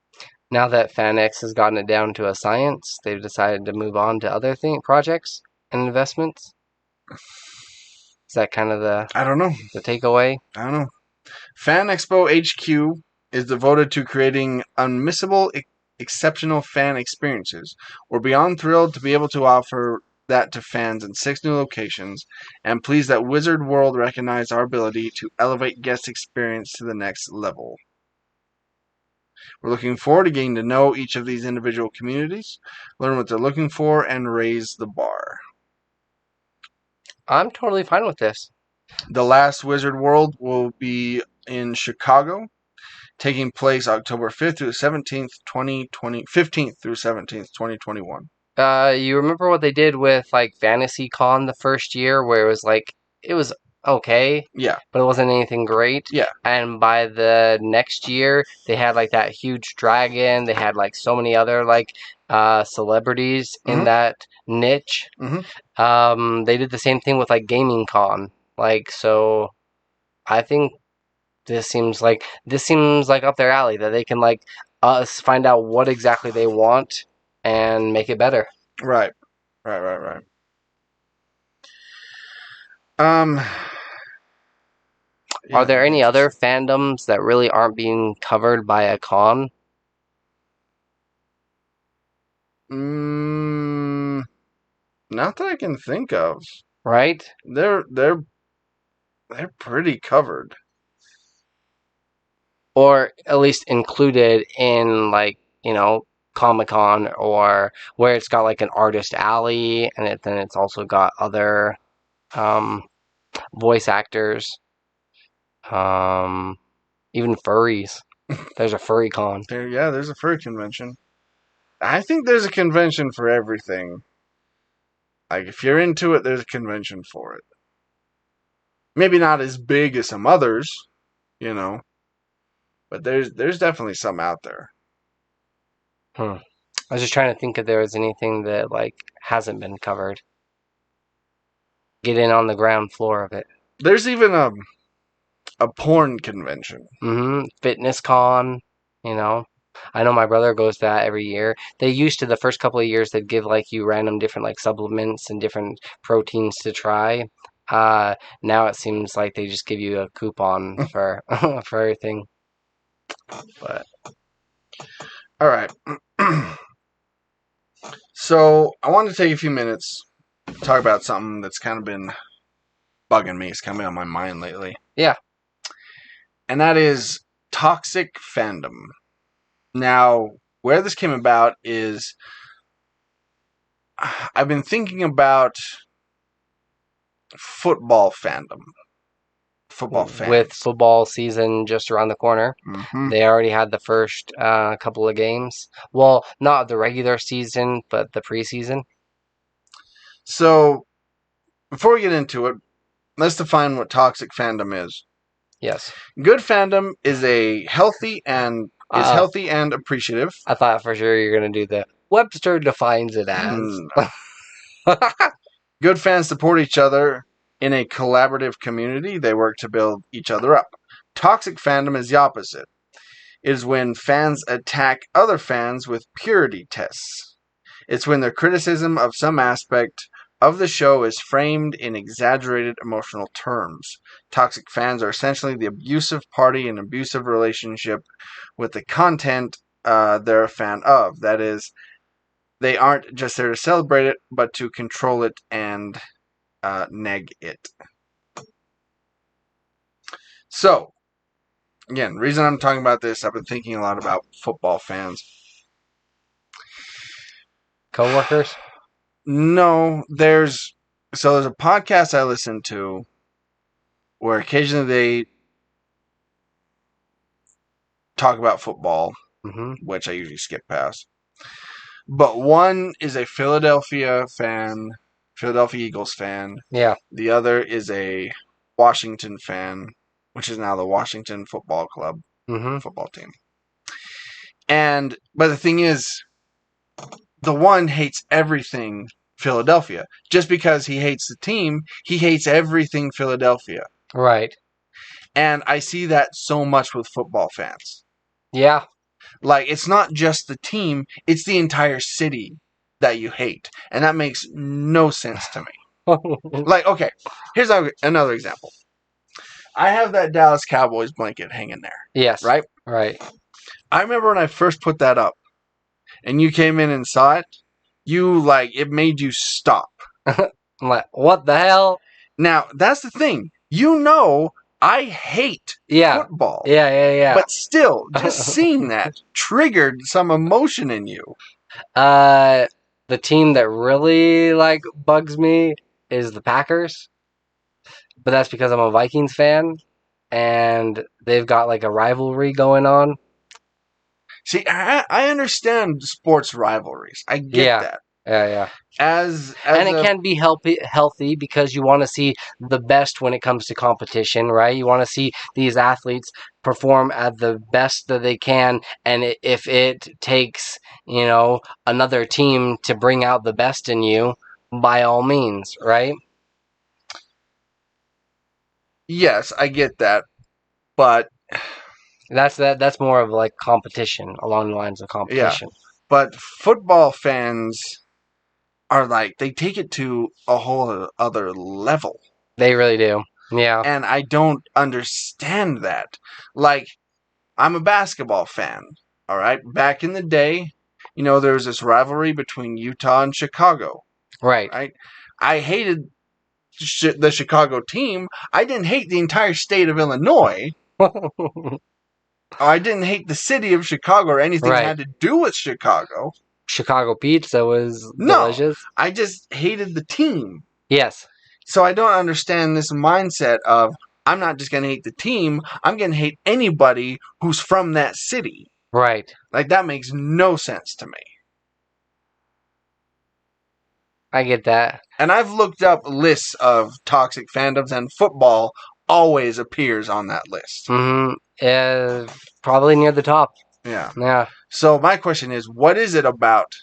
Now that FanX has gotten it down to a science, they've decided to move on to other projects and investments. Is that kind of I don't know. the takeaway? I don't know. Fan Expo HQ is devoted to creating unmissable, exceptional fan experiences. We're beyond thrilled to be able to offer that to fans in 6 new locations, and pleased that Wizard World recognized our ability to elevate guest experience to the next level. We're looking forward to getting to know each of these individual communities, learn what they're looking for, and raise the bar. I'm totally fine with this. The last Wizard World will be in Chicago, taking place October 5th through 17th, 15th through 17th, 2021. You remember what they did with like Fantasy Con the first year, where it was okay, Yeah. but it wasn't anything great. Yeah. And by the next year, they had like that huge dragon. They had like so many other like celebrities in that niche. They did the same thing with like Gaming Con. Like, so I think this seems like up their alley, that they can like us find out what exactly they want and make it better. Right. Are there any other fandoms that really aren't being covered by a con? Not that I can think of. Right? They're pretty covered. Or at least included in, like, you know, Comic-Con, or where it's got like an artist alley, and then it's also got other voice actors, even furries. There's a furry con. There's a furry convention. I think there's a convention for everything. Like, if you're into it, there's a convention for it. Maybe not as big as some others, you know, but there's definitely some out there. I was just trying to think if there was anything that like hasn't been covered. Get in on the ground floor of it. There's even a porn convention. Fitness con, you know. I know my brother goes to that every year. They used to, the first couple of years, they'd give like you random different like supplements and different proteins to try. Now it seems like they just give you a coupon for for everything. But all right. So I wanted to take a few minutes to talk about something that's kind of been bugging me. It's kind of been on my mind lately. Yeah. And that is toxic fandom. Now, where this came about is I've been thinking about football fandom. Football fans. With football season just around the corner, they already had the first couple of games. Well, not the regular season, but the preseason. So, before we get into it, let's define what toxic fandom is. Yes. Good fandom is healthy and appreciative. I thought for sure you were going to do the Webster defines it as. Good fans support each other in a collaborative community. They work to build each other up. Toxic fandom is the opposite. It is when fans attack other fans with purity tests. It's when their criticism of some aspect of the show is framed in exaggerated emotional terms. Toxic fans are essentially the abusive party in an abusive relationship with the content they're a fan of. That is, they aren't just there to celebrate it, but to control it and neg it. So, again, the reason I'm talking about this, I've been thinking a lot about football fans. Co-workers? No, there's a podcast I listen to where occasionally they talk about football. Mm-hmm. which I usually skip past. But one is a Philadelphia Eagles fan. Yeah. The other is a Washington fan, which is now the Washington Football Club Mm-hmm. football team. But the thing is, the one hates everything Philadelphia. Just because he hates the team, he hates everything Philadelphia. Right. And I see that so much with football fans. Yeah. Like, it's not just the team, it's the entire city that you hate. And that makes no sense to me. Like, okay, here's another example. I have that Dallas Cowboys blanket hanging there. Yes. Right? Right. I remember when I first put that up and you came in and saw it, it made you stop. I'm like, what the hell? Now, that's the thing. You know, I hate football. Yeah. But still, just seeing that triggered some emotion in you. The team that really bugs me is the Packers, but that's because I'm a Vikings fan, and they've got a rivalry going on. See, I understand sports rivalries. I get that. Yeah. And it can be healthy because you want to see the best when it comes to competition, right? You want to see these athletes perform at the best that they can, and if it takes, another team to bring out the best in you, by all means, right? Yes, I get that, but that's more of competition, along the lines of competition. Yeah, but football fans are they take it to a whole other level. They really do. Yeah. And I don't understand that. I'm a basketball fan, all right? Back in the day, there was this rivalry between Utah and Chicago. Right. Right? I hated the Chicago team. I didn't hate the entire state of Illinois. I didn't hate the city of Chicago or anything that had to do with Chicago. Chicago pizza was delicious. I just hated the team. Yes. So I don't understand this mindset of, I'm not just going to hate the team, I'm going to hate anybody who's from that city. Right. That makes no sense to me. I get that. And I've looked up lists of toxic fandoms, and football always appears on that list. Mm-hmm. Probably near the top. Yeah. Yeah. So my question is, what is it about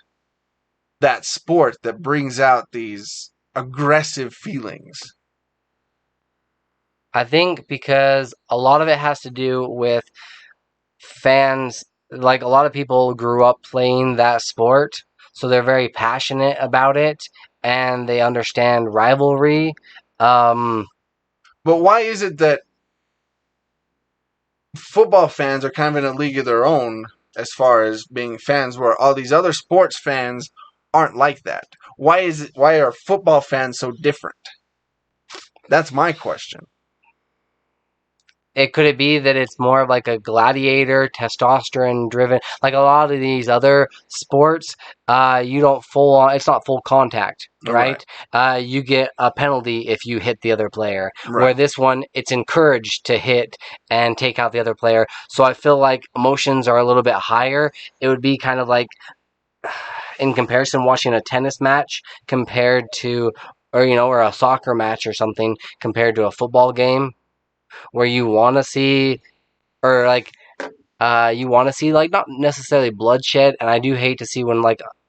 that sport that brings out these aggressive feelings? I think because a lot of it has to do with fans. A lot of people grew up playing that sport, so they're very passionate about it, and they understand rivalry. But why is it that football fans are kind of in a league of their own as far as being fans, where all these other sports fans aren't like that? Why are football fans so different? That's my question. Could it be that it's more of a gladiator, testosterone driven? A lot of these other sports, you don't it's not full contact, right? You get a penalty if you hit the other player. Right. Where this one, it's encouraged to hit and take out the other player. So I feel like emotions are a little bit higher. It would be kind of in comparison, watching a tennis match compared to, or a soccer match or something compared to a football game, where you want to see, not necessarily bloodshed, and I do hate to see when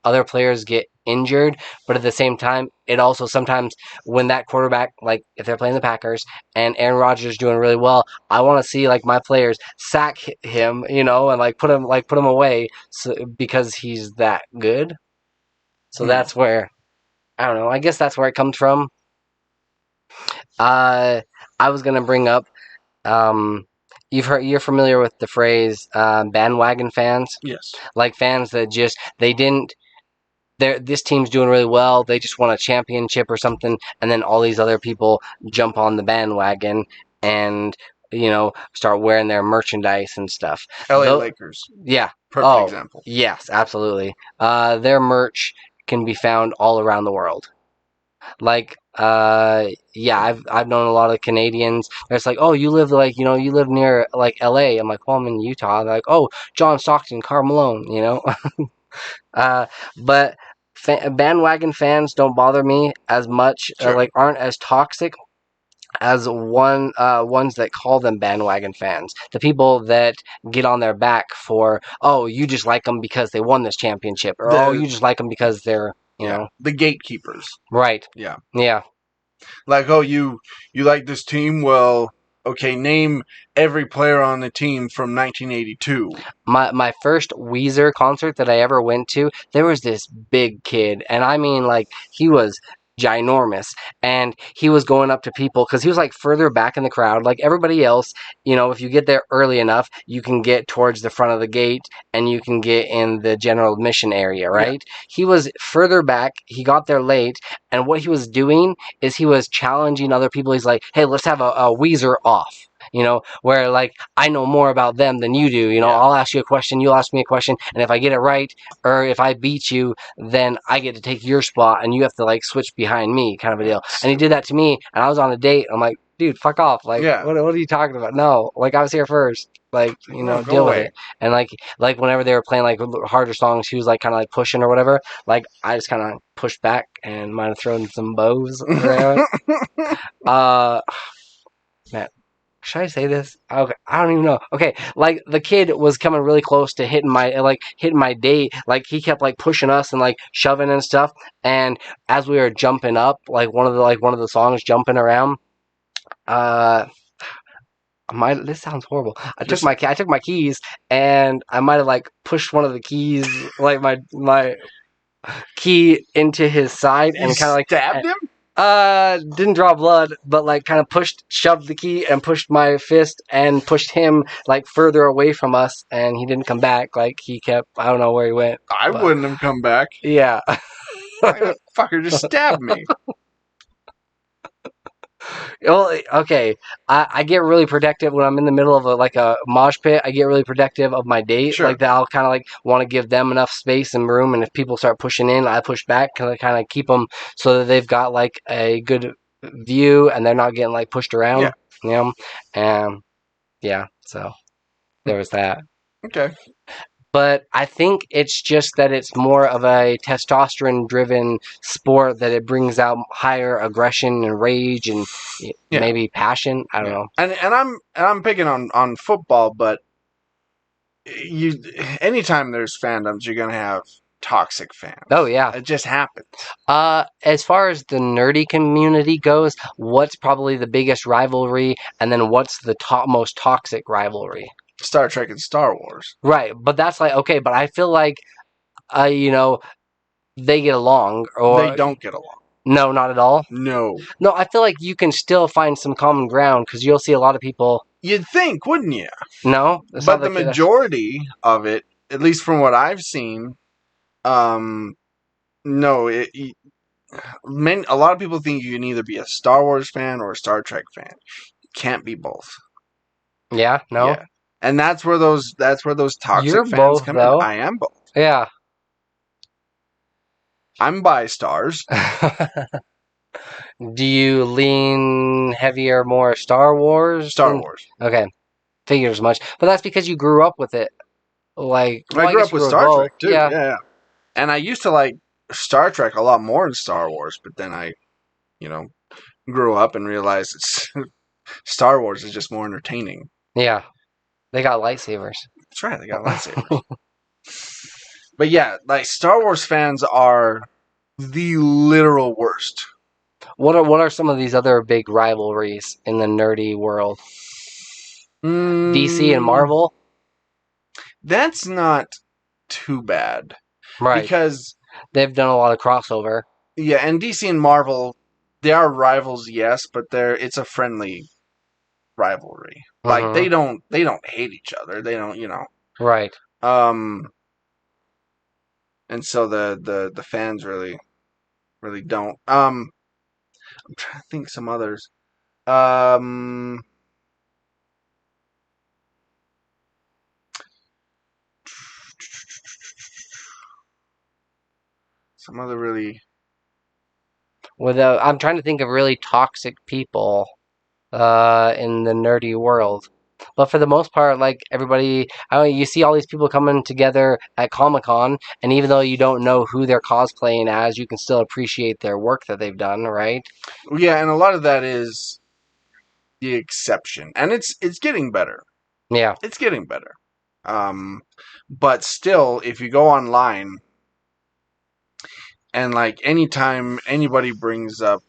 other players get injured, but at the same time, it also sometimes, when that quarterback, if they're playing the Packers and Aaron Rodgers is doing really well, I want to see my players sack him, and put him away, because he's that good. So that's where, I don't know, I guess that's where it comes from. I was gonna bring up, you're familiar with the phrase bandwagon fans? Yes. Fans that just, this team's doing really well, they just won a championship or something, and then all these other people jump on the bandwagon and, start wearing their merchandise and stuff. LA Lakers. Yeah. Perfect example. Yes, absolutely. Their merch can be found all around the world. Yeah, I've known a lot of Canadians. It's like, oh, you live like, you live near like LA. I'm like, well, I'm in Utah. They're like, oh, John Stockton, Karl Malone, Uh, but bandwagon fans don't bother me as much. Sure. Like, aren't as toxic as ones that call them bandwagon fans. The people that get on their back for, oh, you just like them because they won this championship, or oh, you just like them because they're, the gatekeepers. right. Yeah. Yeah. Like, oh, you like this team? Well, okay, name every player on the team from 1982. My first Weezer concert that I ever went to, there was this big kid, and I mean, like, he was ginormous, and he was going up to people because he was like further back in the crowd, like everybody else. If you get there early enough, you can get towards the front of the gate and you can get in the general admission area, right? He was further back. He got there late, and what he was doing is he was challenging other people. He's like, hey, let's have a Weezer off. Where like I know more about them than you do. I'll ask you a question, you'll ask me a question, and if I get it right or if I beat you, then I get to take your spot and you have to like switch behind me, kind of a deal. And he did that to me, and I was on a date. I'm like, dude, fuck off. Like, what are you talking about? No, like I was here first. Like, deal with it. And like whenever they were playing like harder songs, he was like kind of like pushing or whatever. Like I just kind of pushed back and might have thrown some bows around. Man, should I say this? Okay, I don't even know. Okay, like the kid was coming really close to hitting my date. Like he kept like pushing us and like shoving and stuff. And as we were jumping up, like one of the songs jumping around, this sounds horrible. I took my keys and I might have like pushed one of the keys, like my key into his side and kind of like stabbed him. Didn't draw blood, but like kind of shoved the key and pushed my fist and pushed him like further away from us, and he didn't come back. Like he kept, I don't know where he went. I wouldn't have come back. Yeah. That fucker just stabbed me. Well, okay. I get really protective when I'm in the middle of a mosh pit. I get really protective of my date. Sure. Like that, I'll kind of like want to give them enough space and room. And if people start pushing in, I push back, kind of keep them so that they've got like a good view and they're not getting like pushed around. Yeah. So there was that. Okay. But I think it's just that it's more of a testosterone-driven sport, that it brings out higher aggression and rage and maybe passion. I don't know. And I'm picking on football, but anytime there's fandoms, you're gonna have toxic fans. Oh yeah, it just happens. As far as the nerdy community goes, what's probably the biggest rivalry, and then what's the most toxic rivalry? Star Trek and Star Wars. Right, but that's like, okay, but I feel like, they get along, or they don't get along. No, not at all. No, I feel like you can still find some common ground because you'll see a lot of people. You'd think, wouldn't you? No, but the majority of it, at least from what I've seen, no. A lot of people think you can either be a Star Wars fan or a Star Trek fan. You can't be both. Yeah, no. Yeah. And that's where those toxic You're fans both, come though. in. I am both. Yeah. I'm bi-stars. Do you lean heavier more Star Wars? Star Wars. Okay. Figures as much. But that's because you grew up with it. Like, I grew up with Star Trek, too. Yeah. And I used to like Star Trek a lot more than Star Wars, but then I, grew up and realized Star Wars is just more entertaining. Yeah. They got lightsabers. That's right, they got lightsabers. But yeah, like Star Wars fans are the literal worst. What are some of these other big rivalries in the nerdy world? DC and Marvel? That's not too bad. Right. Because they've done a lot of crossover. Yeah, and DC and Marvel, they are rivals, yes, but it's a friendly rivalry. Like they don't hate each other. They don't, Right. And so the fans really don't. I'm trying to think some others. Some other really. I'm trying to think of really toxic people in the nerdy world. But for the most part, like everybody, you see all these people coming together at Comic-Con, and even though you don't know who they're cosplaying as, you can still appreciate their work that they've done, right? Yeah, and a lot of that is the exception, and it's getting better. Yeah, It's getting better. But still, if you go online and like anytime anybody brings up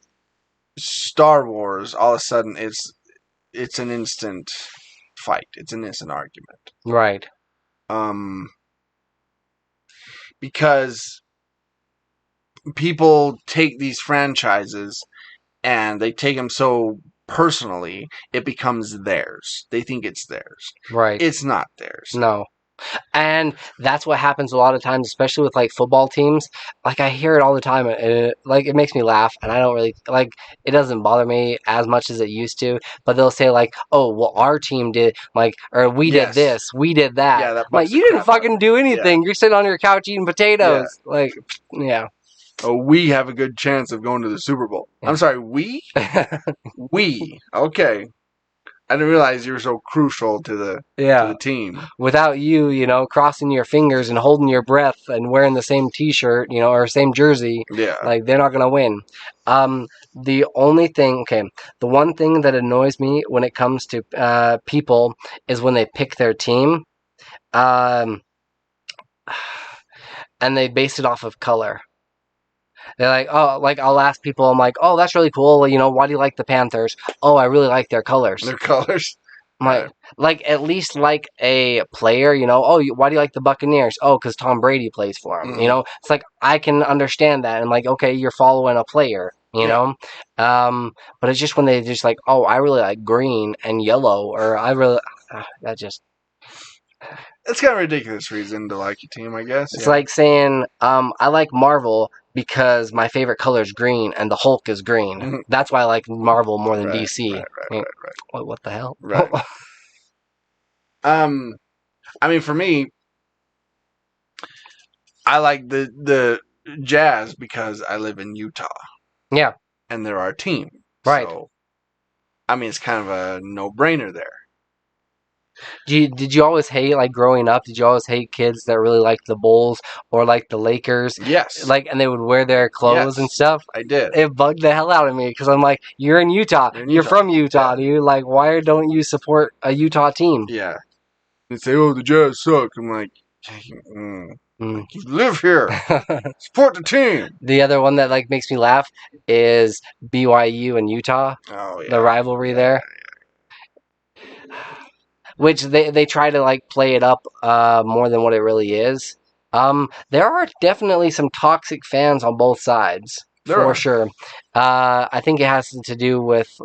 Star Wars, all of a sudden it's an instant fight. It's an instant argument. right. Because people take these franchises and they take them so personally, it becomes theirs. They think it's theirs. Right. It's not theirs. No. And that's what happens a lot of times, especially with like football teams. Like I hear it all the time, and it makes me laugh, and I don't really like. It doesn't bother me as much as it used to. But they'll say like, "Oh, well, our team did like, or we did this, we did that." Yeah, that like bugs you the didn't crap out fucking do anything. You're sitting on your couch eating potatoes. Like, yeah. Oh, we have a good chance of going to the Super Bowl. Yeah. I'm sorry, we? We. Okay. I didn't realize you were so crucial to the team. Without you, crossing your fingers and holding your breath and wearing the same T-shirt, or same jersey, like they're not gonna win. The only thing, the one thing that annoys me when it comes to people is when they pick their team, and they base it off of color. They're like, oh, like I'll ask people, I'm like, oh, that's really cool. Why do you like the Panthers? Oh, I really like their colors. Their colors. Like at least like a player, oh, why do you like the Buccaneers? Oh, because Tom Brady plays for them. It's like I can understand that, and like, okay, you're following a player, know. But it's just when they just like, oh, I really like green and yellow, or I really that just. It's kind of ridiculous reason to like your team, I guess. It's like saying, I like Marvel because my favorite color is green and the Hulk is green. Mm-hmm. That's why I like Marvel more than DC. Right. What the hell? Right. I mean, for me, I like the Jazz because I live in Utah. Yeah. And they're our team. Right. So, I mean, it's kind of a no-brainer there. Did you always hate, like, growing up, did you always hate kids that really liked the Bulls or like the Lakers? Yes. Like, and they would wear their clothes and stuff? I did. It bugged the hell out of me because I'm like, you're in Utah. You're from Utah, dude. Like, why don't you support a Utah team? Yeah. They say, oh, the Jazz suck. I'm like, you live here. Support the team. The other one that, like, makes me laugh is BYU and Utah. Oh, yeah. The rivalry there. Which they try to like play it up more than what it really is. There are definitely some toxic fans on both sides, for sure. I think it has to do with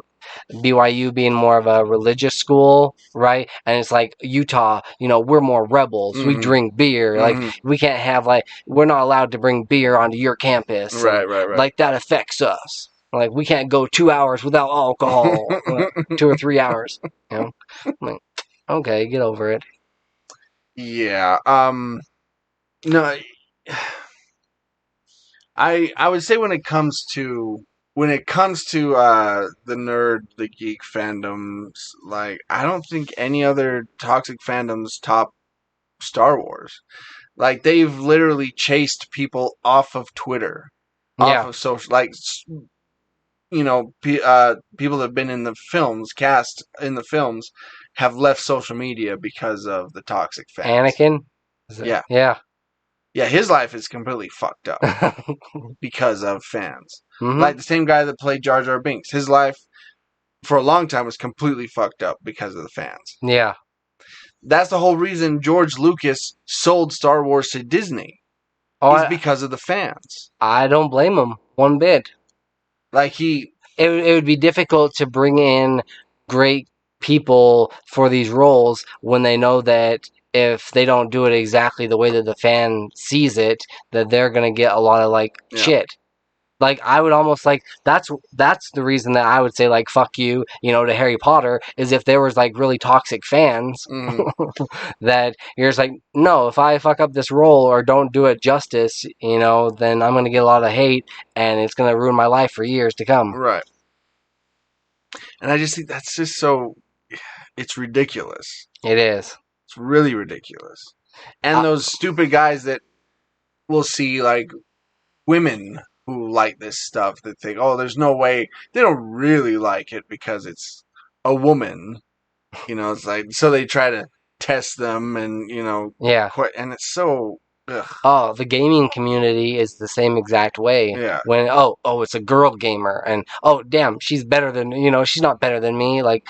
BYU being more of a religious school, right? And it's like Utah, we're more rebels. Mm-hmm. We drink beer. Mm-hmm. Like we can't have we're not allowed to bring beer onto your campus. Right. Like that affects us. Like we can't go 2 hours without alcohol, 2 or 3 hours. Like, okay, get over it. Yeah. No. I would say when it comes to the geek fandoms, like I don't think any other toxic fandoms top Star Wars. Like they've literally chased people off of Twitter, off of social, like people that have been in the films, cast in the films, have left social media because of the toxic fans. Anakin? Yeah, his life is completely fucked up because of fans. Mm-hmm. Like the same guy that played Jar Jar Binks. His life, for a long time, was completely fucked up because of the fans. Yeah. That's the whole reason George Lucas sold Star Wars to Disney. Is because of the fans. I don't blame him one bit. Like it would be difficult to bring in great people for these roles when they know that if they don't do it exactly the way that the fan sees it, that they're gonna get a lot of shit. Like I would almost like that's the reason that I would say like fuck you, to Harry Potter is if there was like really toxic fans Mhm. that you're just like, no, if I fuck up this role or don't do it justice, then I'm gonna get a lot of hate and it's gonna ruin my life for years to come. Right. And I just think that's just so. It's ridiculous. It is. It's really ridiculous. And those stupid guys that will see like women who like this stuff that think, oh, there's no way they don't really like it because it's a woman. It's like so they try to test them and Yeah. and it's so. Ugh. Oh, the gaming community is the same exact way. Yeah. When it's a girl gamer, and oh damn, she's better than she's not better than me. Like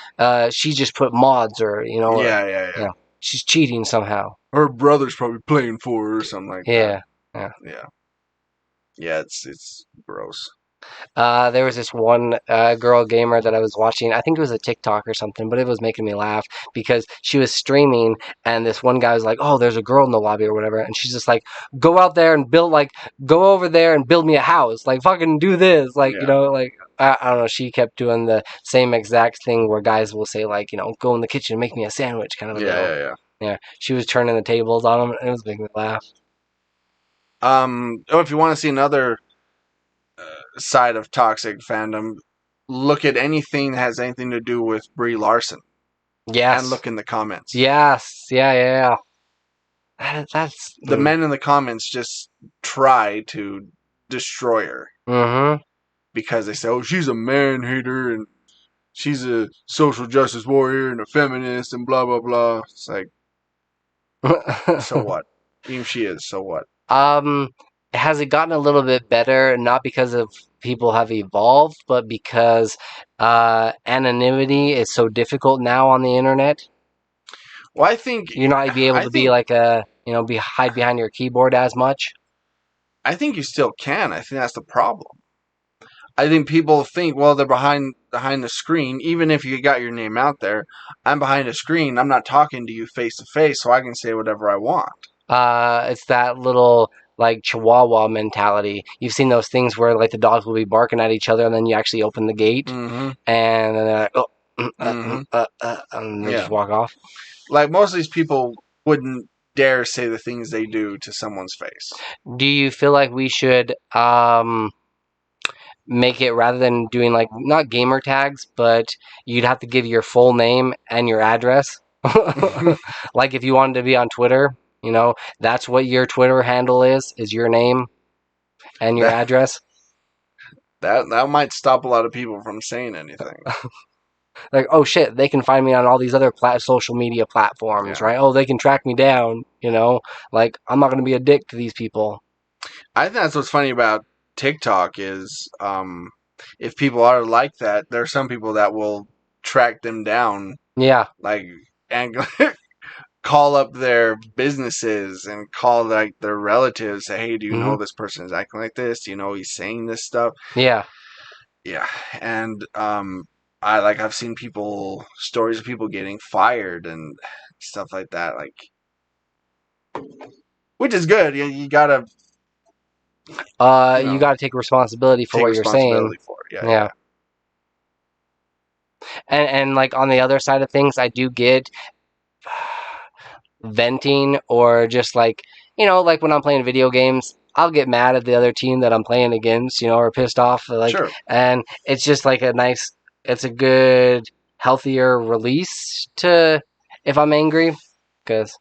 she just put mods or Yeah. she's cheating somehow. Her brother's probably playing for her or something like that. Yeah. Yeah, it's gross. There was this one girl gamer that I was watching. I think it was a TikTok or something, but it was making me laugh because she was streaming, and this one guy was like, "Oh, there's a girl in the lobby or whatever," and she's just like, "Go out there and go over there and build me a house. Like, fucking do this. Like, Yeah. like I don't know." She kept doing the same exact thing where guys will say like, "Go in the kitchen and make me a sandwich," kind of a deal. Yeah. She was turning the tables on them, and it was making me laugh. If you want to see another side of toxic fandom, look at anything that has anything to do with Brie Larson. Yes. And look in the comments. Yes. Yeah. That's the men in the comments just try to destroy her. Mm-hmm. Because they say, oh, she's a man hater and she's a social justice warrior and a feminist and blah, blah, blah. It's like, so what? Even if she is, so what? Has it gotten a little bit better? Not because of people have evolved, but because anonymity is so difficult now on the internet. Well, I think you're not be able to be like hide behind your keyboard as much. I think you still can. I think that's the problem. I think people think, well, they're behind the screen. Even if you got your name out there, I'm behind a screen. I'm not talking to you face to face, so I can say whatever I want. It's that little like Chihuahua mentality. You've seen those things where like the dogs will be barking at each other, and then you actually open the gate, mm-hmm. and then they're like, and they just walk off. Like most of these people wouldn't dare say the things they do to someone's face. Do you feel like we should make it, rather than doing like not gamer tags, but you'd have to give your full name and your address? Like if you wanted to be on Twitter, that's what your Twitter handle is your name and your address. That might stop a lot of people from saying anything. Like, oh shit, they can find me on all these other social media platforms, right? Oh, they can track me down, like I'm not going to be a dick to these people. I think that's what's funny about TikTok is if people are like that, there are some people that will track them down. Yeah. Like, and call up their businesses and call like their relatives, say, hey, do you know this person is acting like this? Do you know he's saying this stuff? Yeah. Yeah. And I've seen stories of people getting fired and stuff like that, like, which is good. You gotta you gotta take responsibility for what you're saying. For it. Yeah. And like on the other side of things, I do get venting, or just like like when I'm playing video games, I'll get mad at the other team that I'm playing against, or pissed off, like, sure. And it's just like it's a good, healthier release to if I'm angry, because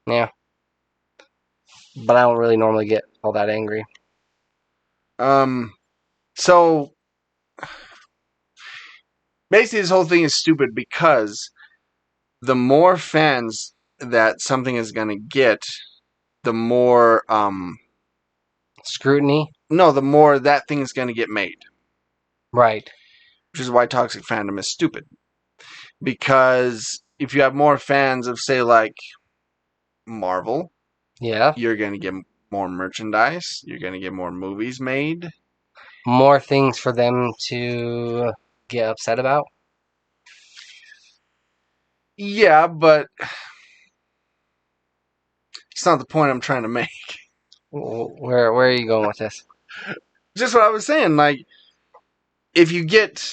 but I don't really normally get all that angry. So basically this whole thing is stupid because the more fans that something is going to get, the more scrutiny. No, the more that thing is going to get made. Right. Which is why toxic fandom is stupid. Because if you have more fans of, say, like Marvel, you're going to get more merchandise. You're going to get more movies made. More things for them to get upset about. Yeah, but it's not the point I'm trying to make. Where are you going with this? just what I was saying. Like, if you get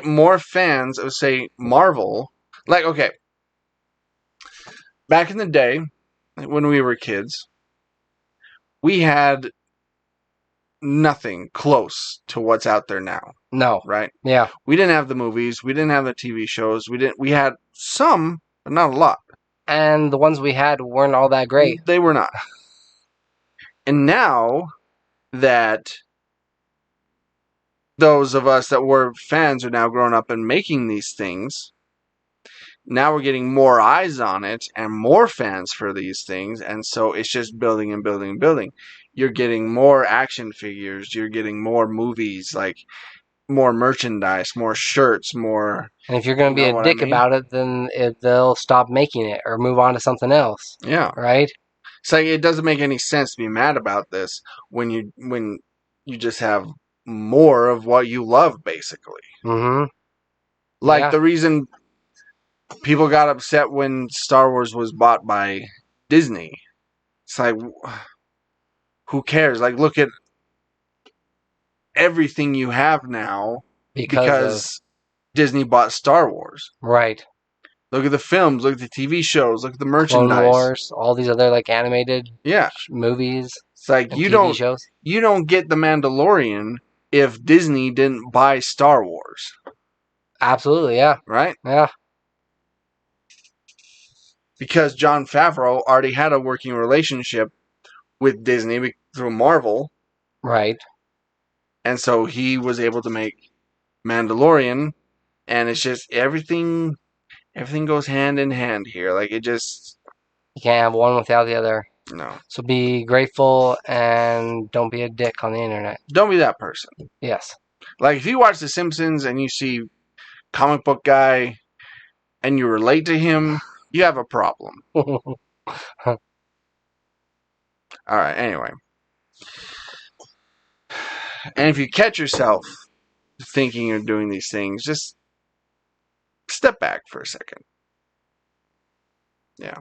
more fans of, say, Marvel, like, okay, back in the day when we were kids, we had nothing close to what's out there now, No. right? Yeah. We didn't have the movies, we didn't have the TV shows, we had some, but not a lot. And the ones we had weren't all that great. They were not. And now that those of us that were fans are now growing up and making these things, now we're getting more eyes on it and more fans for these things, and so it's just building and building and building. You're getting more action figures, you're getting more movies, like more merchandise, more shirts, more... And if you're going to be a dick about it, then they'll stop making it or move on to something else. Yeah. Right? It's like, it doesn't make any sense to be mad about this when you just have more of what you love, basically. Mm-hmm. Like, the reason people got upset when Star Wars was bought by Disney. It's like, who cares? Like, look at everything you have now because Disney bought Star Wars. Right. Look at the films, look at the TV shows, look at the merchandise. Clone Wars, all these other like animated movies. It's like, you don't get The Mandalorian if Disney didn't buy Star Wars. Absolutely, yeah. Right? Yeah. Because Jon Favreau already had a working relationship with Disney through Marvel. Right. And so he was able to make Mandalorian, and it's just everything goes hand in hand here. Like, it just... You can't have one without the other. No. So be grateful and don't be a dick on the internet. Don't be that person. Yes. Like, if you watch The Simpsons and you see comic book guy and you relate to him, you have a problem. All right, anyway. And if you catch yourself thinking you're doing these things, just step back for a second. Yeah.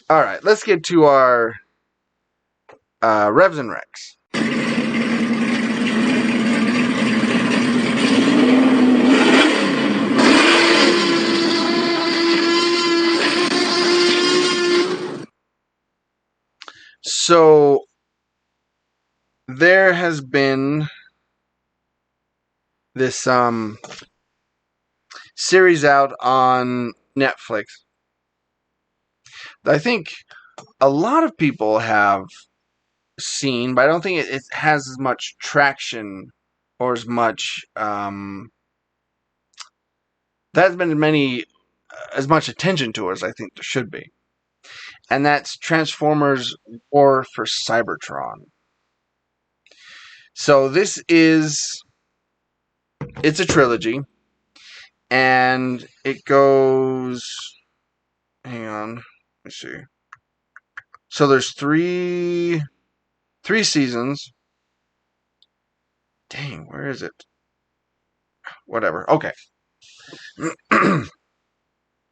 All right, let's get to our Revs and Recs. So there has been this series out on Netflix that I think a lot of people have seen, but I don't think it has as much traction or as much that has been as much attention to it as I think there should be. And that's Transformers War for Cybertron. So it's a trilogy, and it goes, hang on, let me see. So there's three seasons. Dang, where is it? Whatever, okay.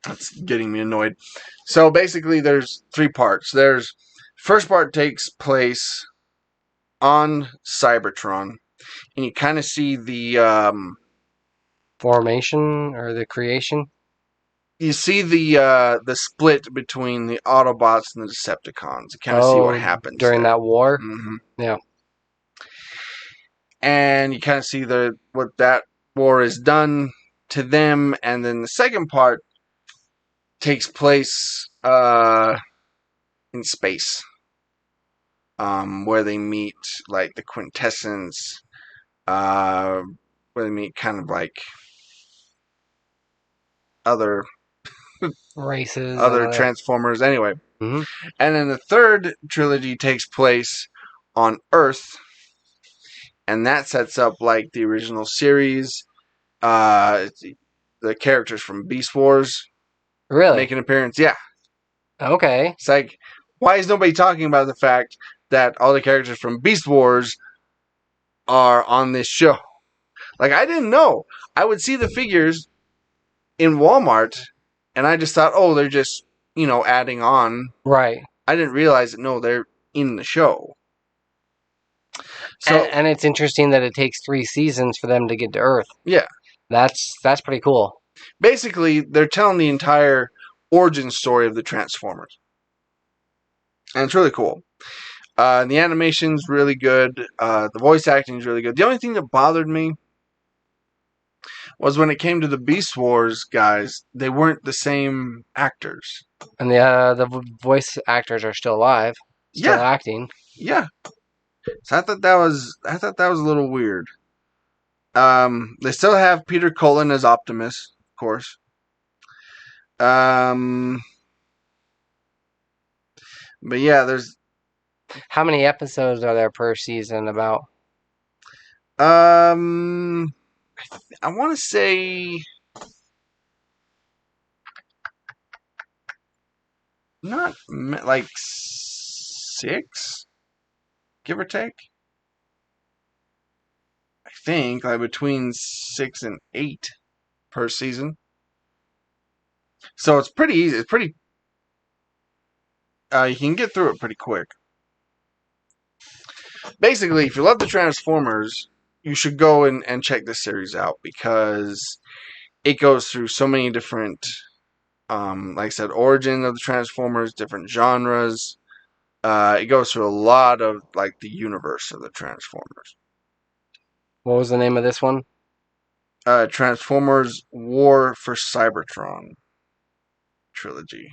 That's getting me annoyed. So basically there's 3 parts. First part takes place on Cybertron, and you kind of see the formation or the creation. You see the split between the Autobots and the Decepticons. You kind of see what happens during that war. Mm-hmm. Yeah, and you kind of see what that war has done to them. And then the second part takes place in space, where they meet like the Quintessence, where they meet kind of like other races, other Transformers. Anyway, mm-hmm. And then the third trilogy takes place on Earth, and that sets up like the original series. The characters from Beast Wars make an appearance. Yeah. Okay. It's like, why is nobody talking about the fact that all the characters from Beast Wars are on this show? Like, I didn't know. I would see the figures in Walmart, and I just thought, oh, they're just, adding on. Right. I didn't realize that, no, they're in the show. So and it's interesting that it takes 3 seasons for them to get to Earth. yeah, That's pretty cool. basically they're telling the entire origin story of the Transformers, and it's really cool. The animation's really good. The voice acting is really good. The only thing that bothered me was when it came to the Beast Wars guys, they weren't the same actors. And the voice actors are still alive, still Yeah. acting. Yeah. So I thought that was a little weird. They still have Peter Cullen as Optimus, of course. But yeah, there's How many episodes are there per season? About I want to say not like 6, give or take. I think like between 6 and 8 per season. So it's pretty easy. It's pretty. You can get through it pretty quick. Basically, if you love the Transformers, you should go and check this series out because it goes through so many different, like I said, origin of the Transformers, different genres. It goes through a lot of like the universe of the Transformers. what was the name of this one? Transformers War for Cybertron trilogy.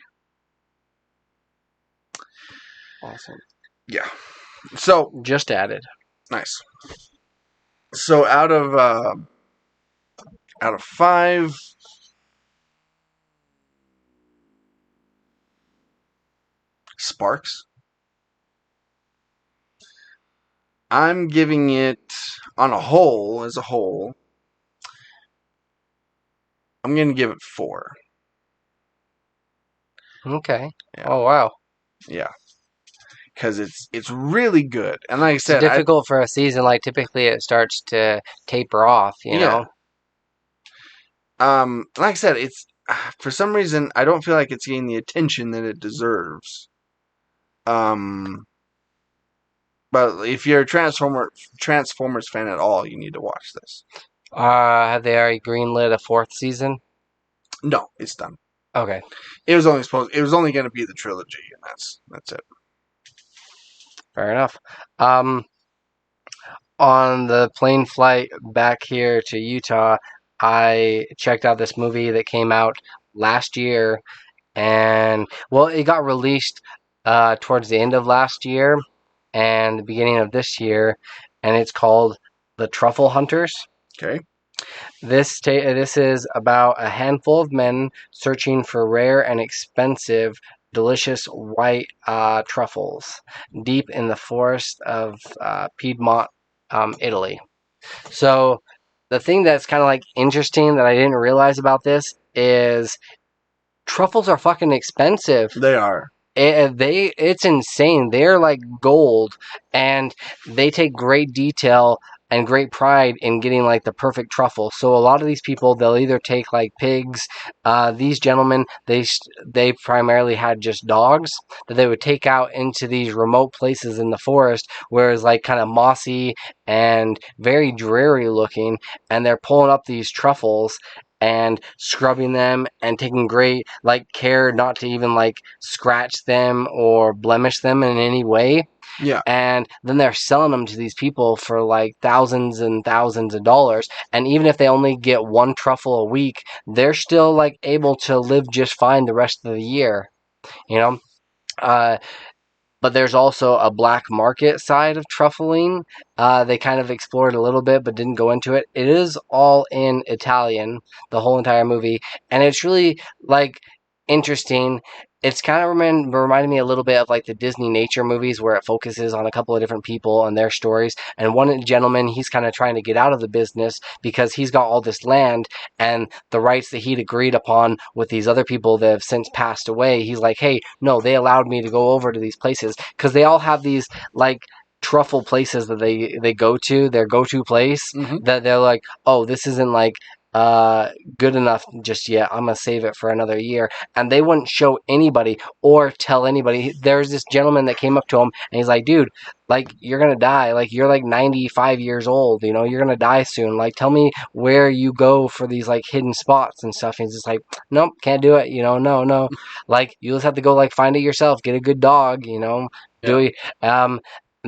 Awesome. Yeah. So Just added. nice. So out of 5, Sparks, I'm giving it on a whole, as a whole, I'm going to give it 4. Okay. Yeah. Oh wow. Yeah. Because it's really good. And like I It's said, difficult for a season. Like typically, it starts to taper off. You know. like I said, it's for some reason I don't feel like it's getting the attention that it deserves. But if you're a Transformers fan at all, you need to watch this. Have they already greenlit a 4th season? No, it's done. Okay. It was only going to be the trilogy, and that's it. Fair enough. On the plane flight back here to Utah, I checked out this movie that came out last year, and well, it got released towards the end of last year and the beginning of this year, and it's called The Truffle Hunters. Okay. This is about a handful of men searching for rare and expensive, delicious white truffles deep in the forest of Piedmont, Italy. So the thing that's kind of like interesting that I didn't realize about this is truffles are fucking expensive. They are. It's insane. They're like gold, and they take great detail and great pride in getting like the perfect truffle. So a lot of these people, they'll either take like pigs. These gentlemen, they primarily had just dogs that they would take out into these remote places in the forest where it's like kind of mossy and very dreary looking, and they're pulling up these truffles and scrubbing them and taking great like care not to even like scratch them or blemish them in any way. Yeah. And then they're selling them to these people for like thousands and thousands of dollars. And even if they only get 1 truffle a week, they're still like able to live just fine the rest of the year, you know? But there's also a black market side of truffling. They kind of explored a little bit, but didn't go into it. It is all in Italian, the whole entire movie, and it's really like interesting. It's kind of reminded me a little bit of like the Disney nature movies where it focuses on a couple of different people and their stories. And one gentleman, he's kind of trying to get out of the business because he's got all this land and the rights that he'd agreed upon with these other people that have since passed away. He's like, hey, no, they allowed me to go over to these places because they all have these like truffle places that they go to, their go-to place, Mhm. that they're like, oh, this isn't like good enough just yet. I'm gonna save it for another year. And they wouldn't show anybody or tell anybody. There's this gentleman that came up to him and he's like, dude, like, you're gonna die. Like, you're like 95 years old, you know, you're gonna die soon. Like, tell me where you go for these like hidden spots and stuff. And he's just like, nope, can't do it, you know, no. Like, you just have to go like find it yourself, get a good dog, you know, do it.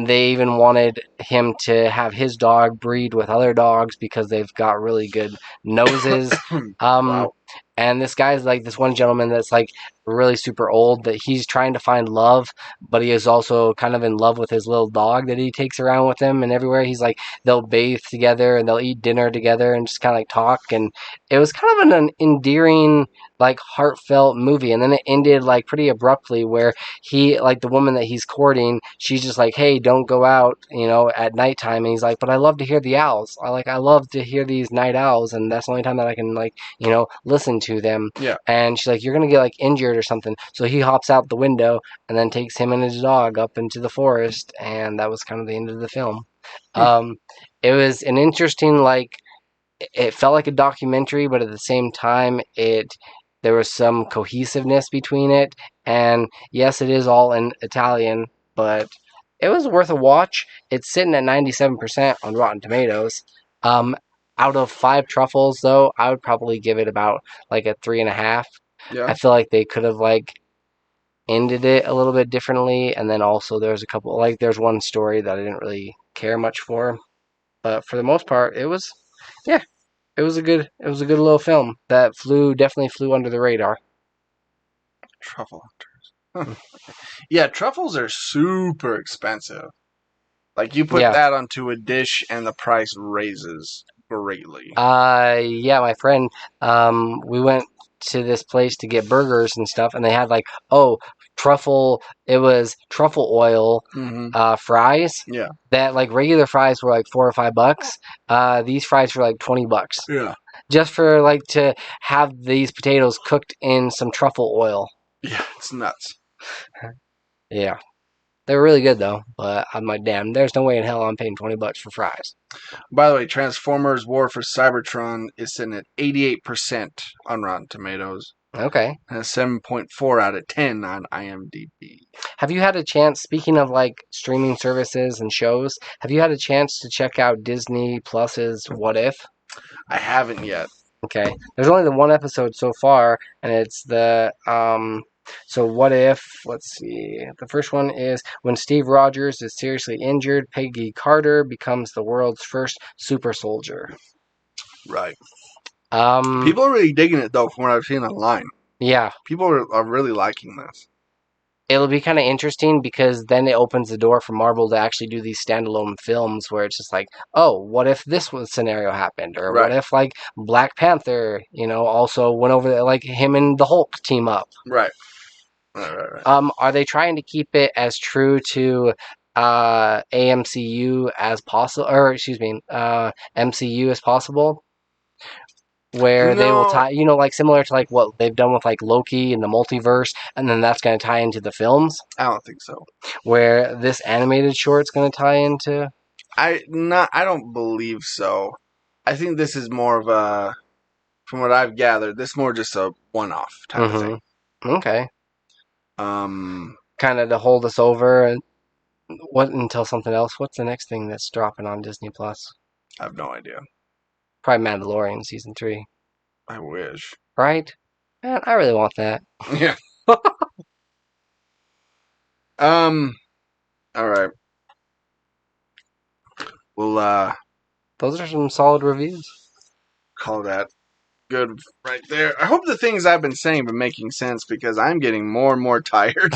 They even wanted him to have his dog breed with other dogs because they've got really good noses. Wow. And this guy's like this one gentleman that's like really super old that he's trying to find love, but he is also kind of in love with his little dog that he takes around with him and everywhere. He's like, they'll bathe together and they'll eat dinner together and just kind of like talk. And it was kind of an endearing, like heartfelt movie. And then it ended like pretty abruptly where he, like the woman that he's courting, she's just like, hey, don't go out, you know, at nighttime. And he's like, but I love to hear the owls. I love to hear these night owls. And that's the only time that I can like, you know, listen to them. Yeah. And she's like, you're gonna get like injured or something. So he hops out the window and then takes him and his dog up into the forest, and that was kind of the end of the film. It was an interesting, like, it felt like a documentary, but at the same time there was some cohesiveness between it. And yes, it is all in Italian, but it was worth a watch. It's sitting at 97% on Rotten Tomatoes. Out of 5 truffles, though, I would probably give it about like a 3.5. Yeah. I feel like they could have like ended it a little bit differently, and then also there's a couple, like there's one story that I didn't really care much for, but for the most part, it was a good little film that definitely flew under the radar. Truffle hunters. Huh. Yeah, truffles are super expensive. Like, you put that onto a dish and the price raises greatly. Yeah, my friend, we went to this place to get burgers and stuff, and they had like, truffle, it was truffle oil fries. Yeah. That like regular fries were like $4 or $5. These fries were like $20. Yeah. Just for like to have these potatoes cooked in some truffle oil. Yeah, it's nuts. Yeah. They were really good though, but I'm like, damn, there's no way in hell I'm paying $20 for fries. By the way, Transformers War for Cybertron is sitting at 88% on Rotten Tomatoes. Okay. And a 7.4 out of 10 on IMDb. Have you had a chance, speaking of like streaming services and shows, have you had a chance to check out Disney Plus's What If? I haven't yet. Okay. There's only the one episode so far, and it's the so what if, let's see, the first one is when Steve Rogers is seriously injured, Peggy Carter becomes the world's first super soldier. Right. People are really digging it, though, from what I've seen online. Yeah. People are really liking this. It'll be kind of interesting because then it opens the door for Marvel to actually do these standalone films where it's just like, oh, what if this scenario happened? Or what if, like, Black Panther, you know, also went over there, like, him and the Hulk team up. Right. Are they trying to keep it as true to AMCU as possible, or excuse me, MCU as possible? Where they will tie, you know, like similar to like what they've done with like Loki and the multiverse, and then that's going to tie into the films. I don't think so. Where this animated short's going to tie into? I don't believe so. I think this is more of a, from what I've gathered, this is more just a one-off type of thing. Okay. Kind of to hold us over and until something else. What's the next thing that's dropping on Disney Plus? I have no idea. Probably Mandalorian season 3. I wish. Right? Man, I really want that. Yeah. All right. Well, those are some solid reviews. Call that good right there. I hope the things I've been saying have been making sense because I'm getting more and more tired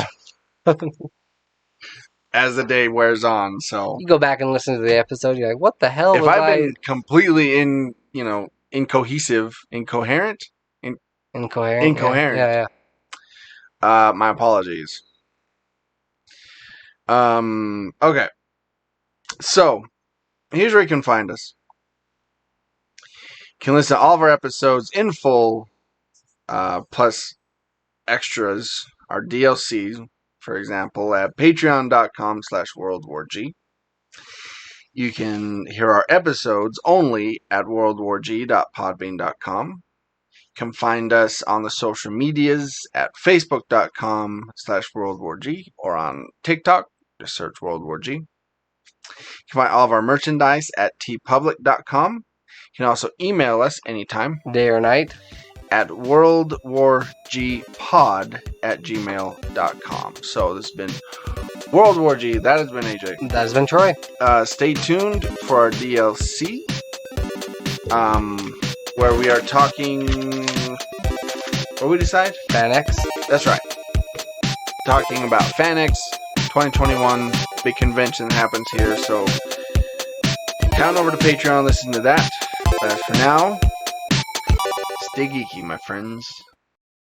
as the day wears on. So you go back and listen to the episode, you're like, what the hell? If I've been completely incoherent. Yeah. My apologies. Okay. So, here's where you can find us. You can listen to all of our episodes in full, plus extras, our DLCs, for example, at patreon.com/worldwarg. You can hear our episodes only at worldwarg.podbean.com. You can find us on the social medias at facebook.com/worldwarg or on TikTok. Just search worldwarg. You can find all of our merchandise at tpublic.com. You can also email us anytime Day or night. at worldwargpod@gmail.com. So this has been World War G. That has been AJ. That has been Troy. Stay tuned for our DLC, where we are talking. What we decide? FanX. That's right. Talking about FanX 2021, big convention that happens here. So head on over to Patreon, listen to that. But as for now, stay geeky, my friends.